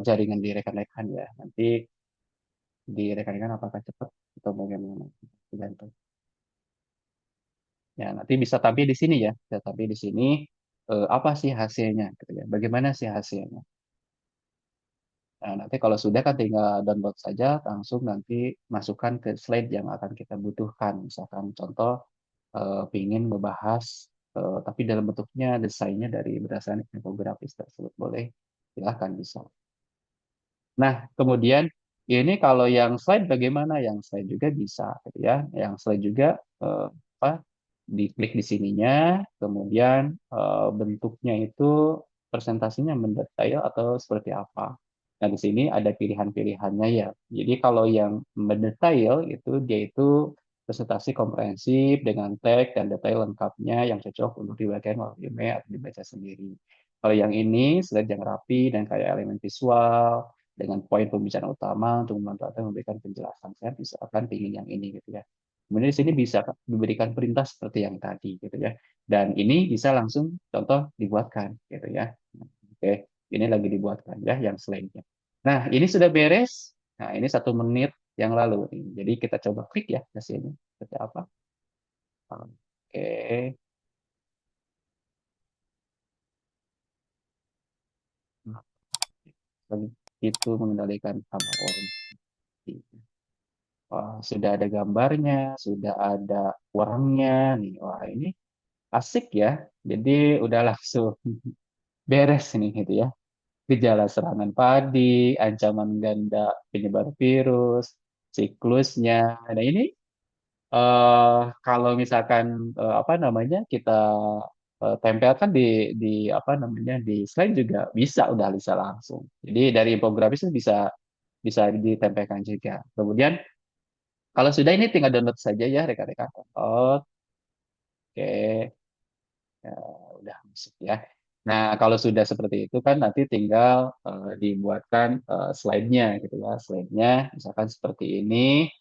jaringan di rekan-rekan ya. Nanti di rekan-rekan apakah cepat atau bagaimana? Tergantung. Ya, nanti bisa tampil di sini ya. Bisa tampil di sini apa sih hasilnya gitu ya. Bagaimana sih hasilnya? Nah, nanti kalau sudah kan tinggal download saja, langsung nanti masukkan ke slide yang akan kita butuhkan. Misalkan contoh ingin membahas tapi dalam bentuknya desainnya dari berdasarkan infografis tersebut boleh, silahkan bisa. Nah, kemudian ini kalau yang slide bagaimana? Yang slide juga bisa, gitu ya. Yang slide juga apa? Diklik di sininya, kemudian bentuknya itu presentasinya mendetail atau seperti apa. Nah, di sini ada pilihan-pilihannya ya. Jadi kalau yang mendetail itu dia itu presentasi komprehensif dengan teks dan detail lengkapnya yang cocok untuk dibagikan melalui email atau dibaca sendiri. Kalau yang ini slide yang rapi dan kayak elemen visual dengan poin pembicaraan utama untuk membantu atau memberikan penjelasan. Saya bisa akan ingin yang ini gitu ya. Kemudian di sini bisa diberikan perintah seperti yang tadi gitu ya. Dan ini bisa langsung contoh dibuatkan gitu ya. Oke, ini lagi dibuatkan ya yang slide-nya. Nah, ini sudah beres. Nah, ini 1 menit yang lalu nih. Jadi kita coba klik ya hasilnya seperti apa. Oke. Nah, itu mengendalikan kamar. Wah, wah, sudah ada gambarnya, sudah ada uangnya nih. Wah, ini asik ya. Jadi udah langsung beres nih gitu ya. Gejala serangan padi, ancaman ganda penyebar virus, siklusnya. Nah, ini kalau misalkan apa namanya kita tempelkan di apa namanya di slide juga bisa langsung. Jadi dari infografis itu bisa bisa ditempelkan juga. Kemudian kalau sudah ini tinggal download saja ya rekan-rekan. Oke, ya, udah masuk ya. Nah, kalau sudah seperti itu kan nanti tinggal dibuatkan slide-nya gitu ya. Slide-nya misalkan seperti ini.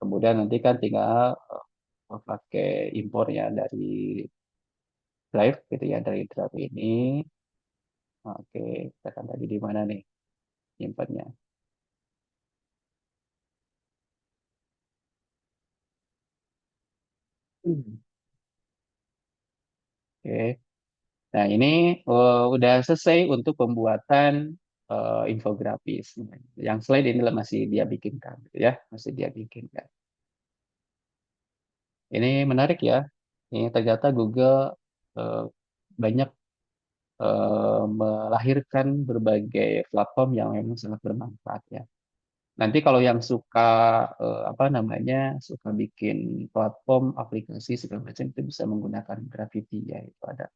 Kemudian nanti kan tinggal pakai impornya dari drive gitu ya, dari drive ini. Oke, kita kan tadi di mana nih nyimpannya. Oke. Nah, ini udah selesai untuk pembuatan infografis. Yang slide ini masih dia bikinkan, gitu ya, masih dia bikinkan. Ini menarik ya. Ini ternyata Google eh, banyak melahirkan berbagai platform yang memang sangat bermanfaat ya. Nanti kalau yang suka apa namanya, suka bikin platform, aplikasi segala macam itu bisa menggunakan Gravity ya, itu ada.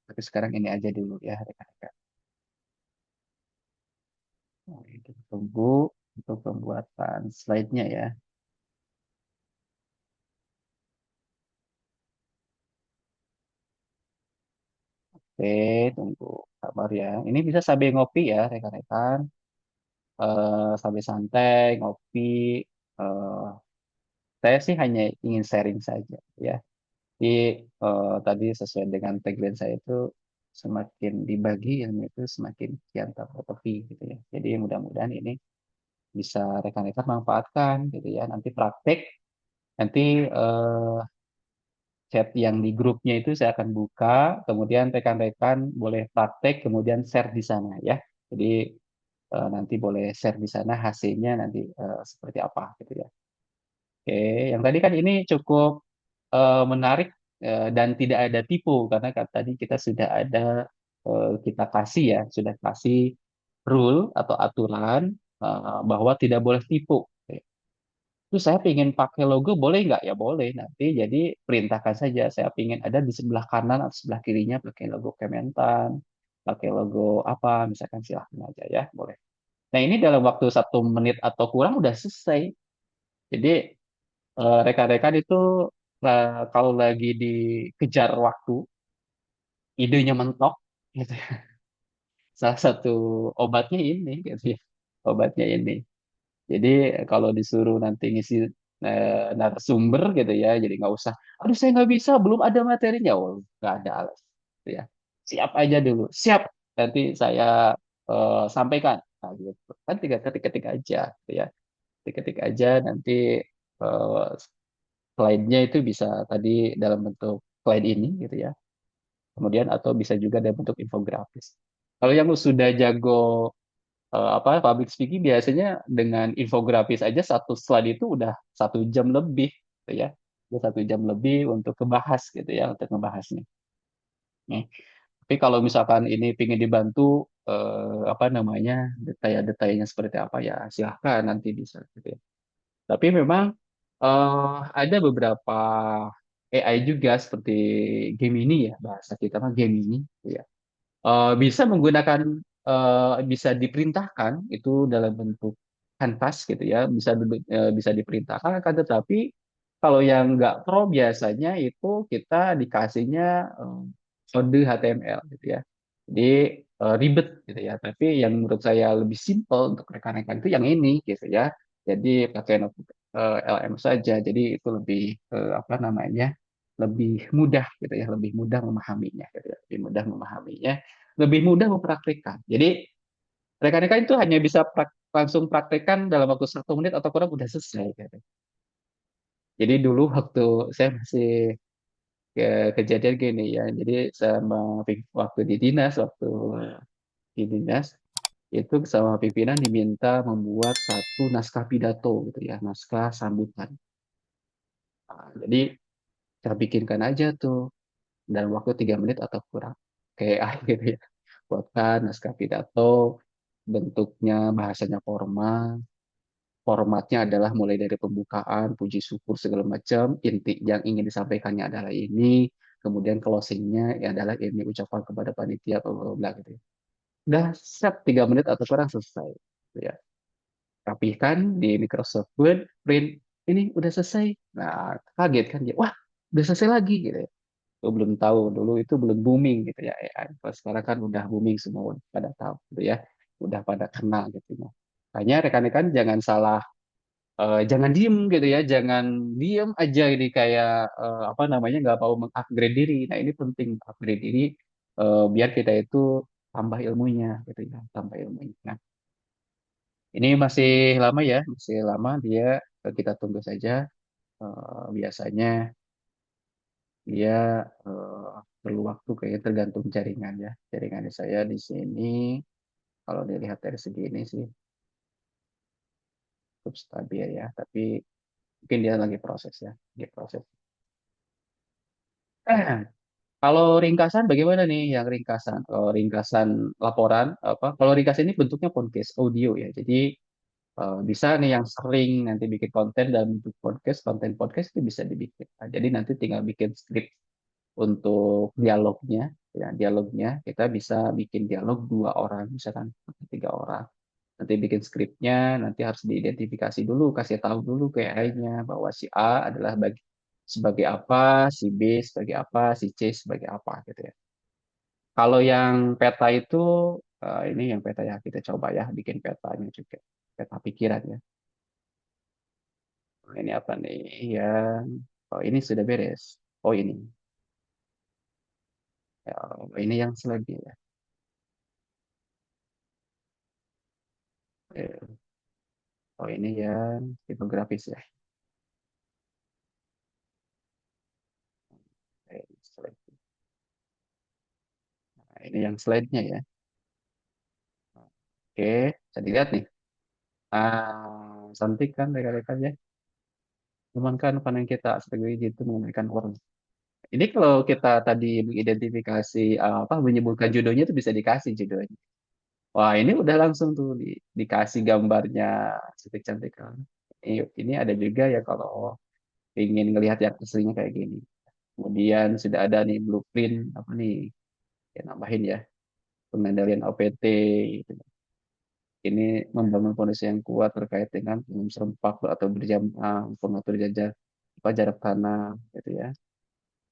Tapi sekarang ini aja dulu ya rekan-rekan. Nah, itu tunggu untuk pembuatan slide-nya ya. Oke, tunggu kabar ya. Ini bisa sambil ngopi ya rekan-rekan. Sambil santai, ngopi. Eh, saya sih hanya ingin sharing saja ya. Jadi tadi sesuai dengan tagline saya itu semakin dibagi ilmu itu semakin kian tak bertepi gitu ya. Jadi mudah-mudahan ini bisa rekan-rekan manfaatkan gitu ya. Nanti praktek, nanti chat yang di grupnya itu saya akan buka, kemudian rekan-rekan boleh praktek, kemudian share di sana ya. Jadi nanti boleh share di sana hasilnya nanti seperti apa gitu ya. Oke, yang tadi kan ini cukup menarik dan tidak ada tipu karena kan tadi kita sudah ada kita kasih ya, sudah kasih rule atau aturan bahwa tidak boleh tipu. Terus saya ingin pakai logo boleh nggak? Ya boleh. Nanti jadi perintahkan saja. Saya ingin ada di sebelah kanan atau sebelah kirinya pakai logo Kementan, pakai logo apa, misalkan silahkan aja ya, boleh. Nah ini dalam waktu 1 menit atau kurang udah selesai. Jadi rekan-rekan itu kalau lagi dikejar waktu, idenya mentok, gitu. Salah satu obatnya ini, gitu ya. Obatnya ini. Jadi kalau disuruh nanti ngisi narasumber gitu ya, jadi nggak usah, aduh saya nggak bisa, belum ada materinya, oh nggak ada alas, gitu ya. Siap aja dulu, siap. Nanti saya sampaikan, nah, gitu. Kan tinggal ketik-ketik aja, gitu ya. Ketik-ketik aja nanti eh, slide-nya itu bisa tadi dalam bentuk slide ini, gitu ya. Kemudian atau bisa juga dalam bentuk infografis. Kalau yang sudah jago apa public speaking biasanya dengan infografis aja satu slide itu udah 1 jam lebih gitu ya, udah 1 jam lebih untuk kebahas gitu ya untuk membahasnya. Nih, tapi kalau misalkan ini ingin dibantu apa namanya detail-detailnya seperti apa ya silahkan nanti bisa gitu ya. Tapi memang ada beberapa AI juga seperti Gemini ya bahasa kita mah Gemini gitu ya. Bisa menggunakan bisa diperintahkan itu dalam bentuk kanvas gitu ya bisa diperintahkan akan tetapi kalau yang nggak pro biasanya itu kita dikasihnya kode HTML gitu ya jadi ribet gitu ya tapi yang menurut saya lebih simpel untuk rekan-rekan itu yang ini gitu ya jadi pakai notebook LM saja jadi itu lebih apa namanya lebih mudah gitu ya lebih mudah memahaminya gitu ya lebih mudah memahaminya lebih mudah mempraktikkan. Jadi rekan-rekan itu hanya bisa langsung praktekkan dalam waktu 1 menit atau kurang udah selesai. Gitu. Jadi dulu waktu saya masih kejadian gini ya. Jadi sama waktu di dinas, waktu di dinas itu sama pimpinan diminta membuat satu naskah pidato gitu ya, naskah sambutan. Nah, jadi saya bikinkan aja tuh dalam waktu 3 menit atau kurang, kayak gitu ya. Buatkan naskah pidato, bentuknya bahasanya formal, formatnya adalah mulai dari pembukaan, puji syukur segala macam, inti yang ingin disampaikannya adalah ini, kemudian closingnya ya adalah ini ucapan kepada panitia bla bla bla gitu ya. Udah siap 3 menit atau kurang selesai. Gitu ya. Rapihkan di Microsoft Word, print, ini udah selesai. Nah, kaget kan dia, wah udah selesai lagi gitu ya. Gue belum tahu dulu itu belum booming gitu ya AI. Kalau sekarang kan udah booming semua udah pada tahu gitu ya, udah pada kenal gitu ya. Makanya rekan-rekan jangan salah, jangan diem gitu ya, jangan diem aja ini kayak apa namanya nggak mau mengupgrade diri. Nah ini penting upgrade diri biar kita itu tambah ilmunya gitu ya, tambah ilmunya. Nah ini masih lama ya, masih lama dia, kita tunggu saja. Biasanya dia perlu waktu kayak tergantung jaringan ya. Jaringan saya di sini kalau dilihat dari segi ini sih cukup stabil ya, tapi mungkin dia lagi proses ya, lagi proses. Kalau ringkasan bagaimana nih yang ringkasan? Kalau ringkasan laporan apa? Kalau ringkasan ini bentuknya podcast audio ya. Jadi bisa nih yang sering nanti bikin konten dalam bentuk podcast, konten podcast itu bisa dibikin. Nah, jadi nanti tinggal bikin skrip untuk dialognya, ya dialognya kita bisa bikin dialog 2 orang, misalkan 3 orang. Nanti bikin skripnya, nanti harus diidentifikasi dulu, kasih tahu dulu ke AI-nya bahwa si A adalah sebagai apa, si B sebagai apa, si C sebagai apa gitu ya. Kalau yang peta itu, ini yang peta ya kita coba ya bikin petanya juga, peta pikiran ya. Nah, ini apa nih? Yang oh ini sudah beres. Oh ini, ya, ini yang selanjutnya. Eh, Oh ini yang infografis ya. Slide. Nah, ini yang slide-nya ya. Oke, bisa dilihat nih. Cantik kan rekan-rekan ya. Cuman kan panel kita strategi itu menggunakan warna. Ini kalau kita tadi mengidentifikasi apa menyebutkan judulnya itu bisa dikasih judulnya. Wah, ini udah langsung tuh dikasih gambarnya cantik-cantik kan. Ini ada juga ya kalau ingin ngelihat yang aslinya kayak gini. Kemudian sudah ada nih blueprint apa nih? Ya nambahin ya pengendalian OPT gitu. Ini membangun fondasi yang kuat terkait dengan pengurum serempak atau berjamaah, pengatur jarak tanam gitu ya.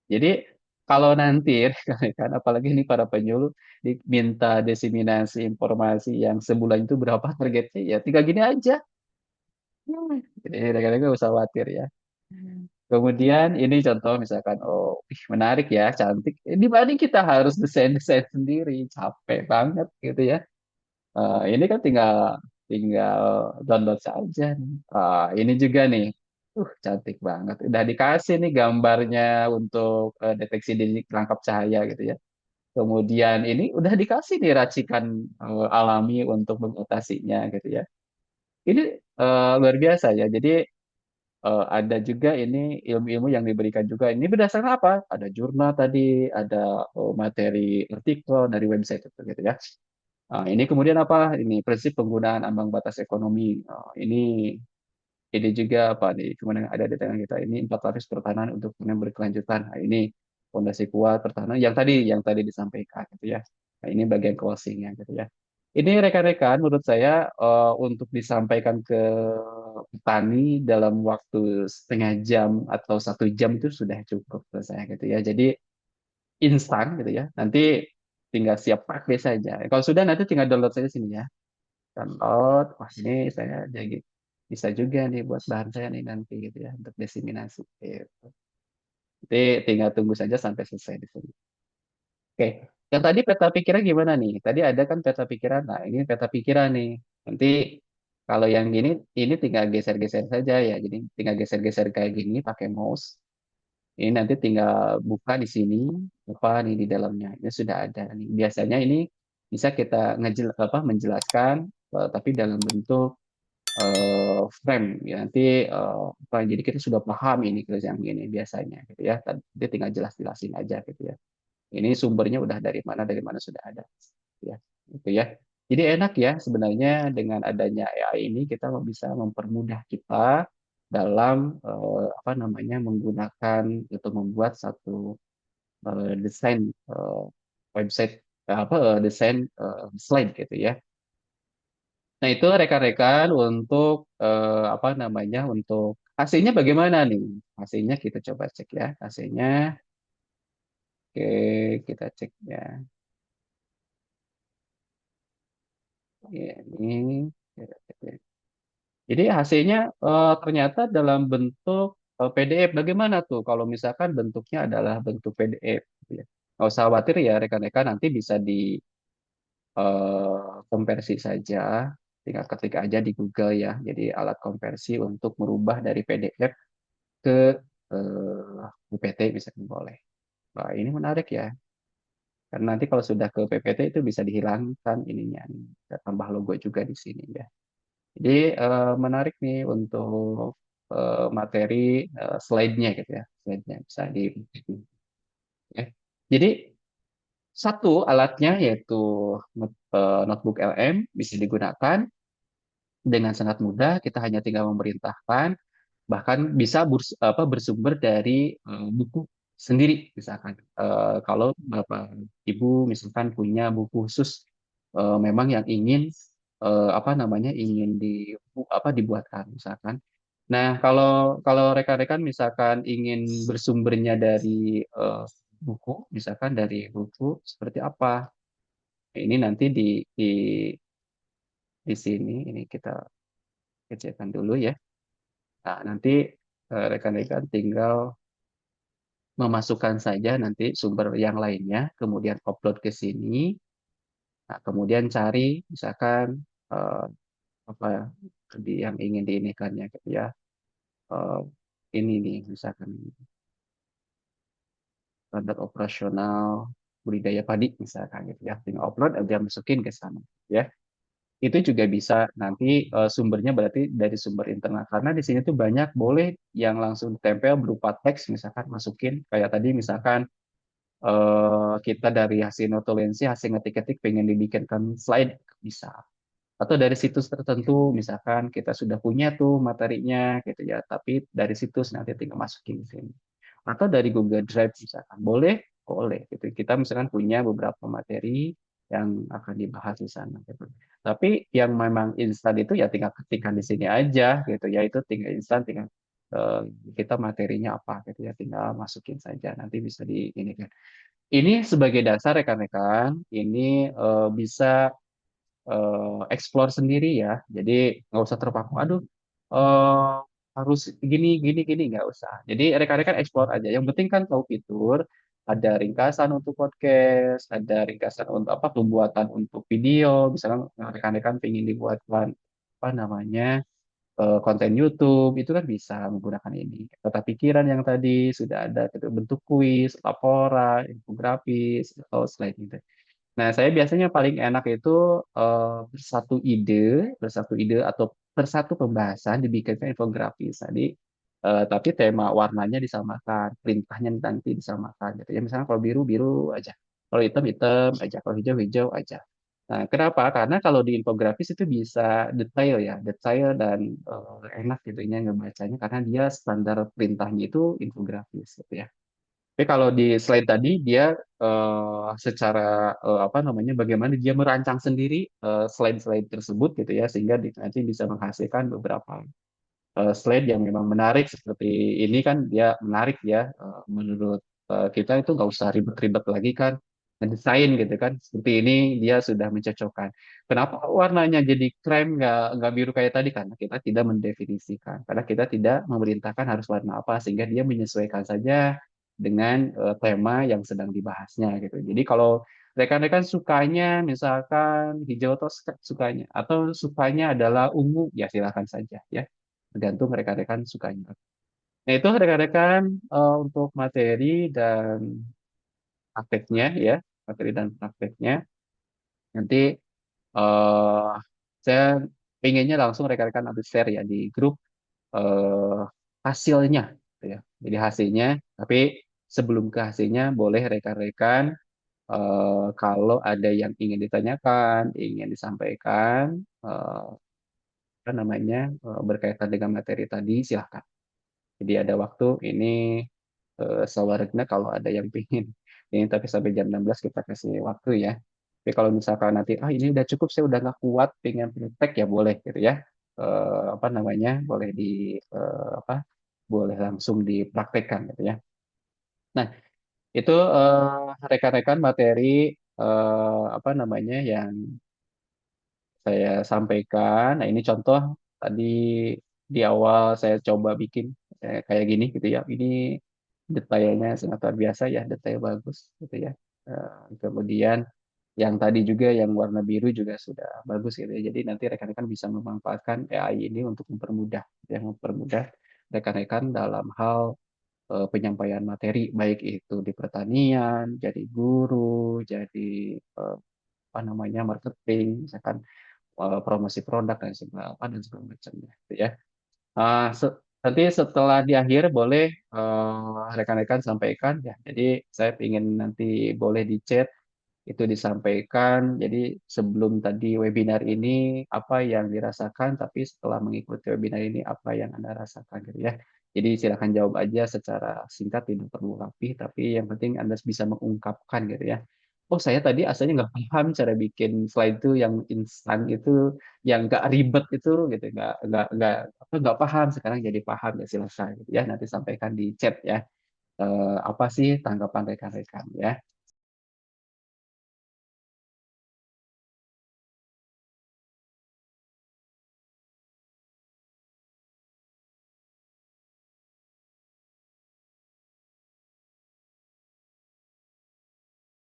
Jadi kalau nanti kan apalagi ini para penyuluh diminta diseminasi informasi yang sebulan itu berapa targetnya ya tinggal gini aja. Jadi kadang-kadang nggak usah khawatir ya. Kemudian ini contoh misalkan, oh ih, menarik ya, cantik. Dibanding kita harus desain-desain sendiri, capek banget gitu ya. Ini kan tinggal tinggal download saja nih. Ini juga nih, cantik banget. Udah dikasih nih gambarnya untuk deteksi dini perangkap cahaya gitu ya. Kemudian ini udah dikasih nih racikan alami untuk mengatasinya gitu ya. Ini luar biasa ya. Jadi ada juga ini ilmu-ilmu yang diberikan juga. Ini berdasarkan apa? Ada jurnal tadi, ada materi artikel dari website itu gitu ya. Ini kemudian apa? Ini prinsip penggunaan ambang batas ekonomi. Ini juga apa nih? Kemudian ada di tangan kita ini 4 lapis pertahanan untuk yang berkelanjutan. Nah, ini fondasi kuat pertahanan yang tadi disampaikan gitu ya. Nah, ini bagian closingnya gitu ya. Ini rekan-rekan menurut saya untuk disampaikan ke petani dalam waktu setengah jam atau 1 jam itu sudah cukup menurut saya gitu ya. Jadi instan gitu ya. Nanti tinggal siap pakai saja. Kalau sudah nanti tinggal download saja sini ya. Download. Wah ini saya jadi bisa juga nih buat bahan saya nih nanti gitu ya untuk diseminasi. Gitu. Nanti tinggal tunggu saja sampai selesai di sini. Oke. Yang tadi peta pikiran gimana nih? Tadi ada kan peta pikiran. Nah ini peta pikiran nih. Nanti Kalau yang ini tinggal geser-geser saja ya. Jadi tinggal geser-geser kayak gini pakai mouse. Ini nanti tinggal buka di sini, apa nih di dalamnya. Ini sudah ada nih. Biasanya ini bisa kita menjelaskan, tapi dalam bentuk frame ya. Nanti apa, jadi kita sudah paham ini tulis yang ini biasanya gitu ya. Dia tinggal jelas-jelasin aja gitu ya. Ini sumbernya udah dari mana sudah ada ya. Gitu ya. Jadi enak ya sebenarnya dengan adanya AI ini kita bisa mempermudah kita dalam apa namanya menggunakan atau membuat satu desain website desain slide gitu ya. Nah, itu rekan-rekan untuk apa namanya untuk hasilnya bagaimana nih? Hasilnya kita coba cek ya. Hasilnya oke, kita cek ya. Ya, ini kita cek ya. Jadi hasilnya ternyata dalam bentuk PDF. Bagaimana tuh kalau misalkan bentuknya adalah bentuk PDF gitu ya. Nggak usah khawatir ya rekan-rekan nanti bisa di konversi saja. Tinggal ketik aja di Google ya. Jadi alat konversi untuk merubah dari PDF ke PPT misalnya boleh. Wah, ini menarik ya. Karena nanti kalau sudah ke PPT itu bisa dihilangkan ininya. Kita tambah logo juga di sini ya. Jadi menarik nih untuk materi slide-nya gitu ya. Slide-nya bisa di ya. Jadi satu alatnya yaitu notebook LM bisa digunakan dengan sangat mudah. Kita hanya tinggal memerintahkan bahkan bisa bersumber dari buku sendiri misalkan. Kalau Bapak Ibu misalkan punya buku khusus memang yang ingin apa namanya ingin dibuatkan misalkan. Nah, kalau kalau rekan-rekan misalkan ingin bersumbernya dari buku, misalkan dari buku seperti apa? Ini nanti di sini ini kita kecilkan dulu ya. Nah, nanti rekan-rekan tinggal memasukkan saja nanti sumber yang lainnya, kemudian upload ke sini. Nah, kemudian cari misalkan eh, apa ya, yang ingin diinikannya gitu ya. Eh, ini nih misalkan standar operasional budidaya padi misalkan gitu ya. Tinggal upload aja masukin ke sana ya. Itu juga bisa nanti sumbernya berarti dari sumber internal karena di sini tuh banyak boleh yang langsung tempel berupa teks misalkan masukin kayak tadi misalkan kita dari hasil notulensi hasil ngetik-ketik pengen dibikinkan slide bisa atau dari situs tertentu misalkan kita sudah punya tuh materinya gitu ya tapi dari situs nanti tinggal masukin di sini atau dari Google Drive misalkan boleh gitu kita misalkan punya beberapa materi yang akan dibahas di sana gitu tapi yang memang instan itu ya tinggal ketikkan di sini aja gitu ya itu tinggal instan tinggal eh, kita materinya apa gitu ya tinggal masukin saja nanti bisa di ini kan ini sebagai dasar rekan-rekan ini bisa explore sendiri ya. Jadi nggak usah terpaku. Aduh, eh, harus gini, gini, gini nggak usah. Jadi rekan-rekan explore aja. Yang penting kan tahu fitur. Ada ringkasan untuk podcast, ada ringkasan untuk apa pembuatan untuk video. Misalnya rekan-rekan ingin dibuatkan apa namanya konten YouTube itu kan bisa menggunakan ini. Tata pikiran yang tadi sudah ada bentuk kuis, laporan, infografis, atau slide gitu. Nah, saya biasanya paling enak itu bersatu ide atau bersatu pembahasan dibikinkan infografis tadi, tapi tema warnanya disamakan, perintahnya nanti disamakan gitu ya. Misalnya kalau biru biru aja, kalau hitam hitam aja, kalau hijau hijau aja. Nah, kenapa? Karena kalau di infografis itu bisa detail ya, detail dan enak gitu ya ngebacanya karena dia standar perintahnya itu infografis gitu ya. Tapi kalau di slide tadi dia secara apa namanya bagaimana dia merancang sendiri slide-slide tersebut gitu ya sehingga nanti bisa menghasilkan beberapa slide yang memang menarik seperti ini kan dia menarik ya menurut kita itu nggak usah ribet-ribet lagi kan ngedesain gitu kan seperti ini dia sudah mencocokkan. Kenapa warnanya jadi krem nggak biru kayak tadi karena kita tidak mendefinisikan karena kita tidak memerintahkan harus warna apa sehingga dia menyesuaikan saja dengan tema yang sedang dibahasnya gitu. Jadi kalau rekan-rekan sukanya misalkan hijau atau sukanya, atau sukanya adalah ungu, ya silakan saja ya, tergantung rekan-rekan sukanya. Nah itu rekan-rekan untuk materi dan prakteknya ya, materi dan prakteknya. Nanti eh saya pengennya langsung rekan-rekan nanti share ya di grup eh, hasilnya, gitu ya. Jadi hasilnya, tapi sebelum ke hasilnya boleh rekan-rekan kalau ada yang ingin ditanyakan, ingin disampaikan, eh, apa namanya berkaitan dengan materi tadi, silahkan. Jadi ada waktu ini sawarna kalau ada yang pingin ini tapi sampai jam 16 kita kasih waktu ya. Tapi kalau misalkan nanti ini udah cukup saya udah nggak kuat pengen praktek ya boleh gitu ya. Apa namanya boleh di apa boleh langsung dipraktekkan gitu ya. Nah itu rekan-rekan materi apa namanya yang saya sampaikan. Nah ini contoh tadi di awal saya coba bikin kayak gini gitu ya. Ini detailnya sangat luar biasa ya, detail bagus gitu ya. Kemudian yang tadi juga yang warna biru juga sudah bagus gitu ya. Jadi nanti rekan-rekan bisa memanfaatkan AI ini untuk mempermudah, yang mempermudah rekan-rekan dalam hal penyampaian materi, baik itu di pertanian, jadi guru, jadi apa namanya marketing, misalkan promosi produk dan segala apa dan segala macamnya, gitu ya. Nanti setelah di akhir boleh rekan-rekan sampaikan ya. Jadi saya ingin nanti boleh di chat itu disampaikan. Jadi sebelum tadi webinar ini apa yang dirasakan, tapi setelah mengikuti webinar ini apa yang Anda rasakan gitu ya. Jadi silakan jawab aja secara singkat, tidak perlu rapi, tapi yang penting Anda bisa mengungkapkan gitu ya. Oh saya tadi asalnya nggak paham cara bikin slide itu yang instan itu, yang nggak ribet itu gitu, nggak paham. Sekarang jadi paham ya silakan gitu ya. Nanti sampaikan di chat ya. Apa sih tanggapan rekan-rekan ya?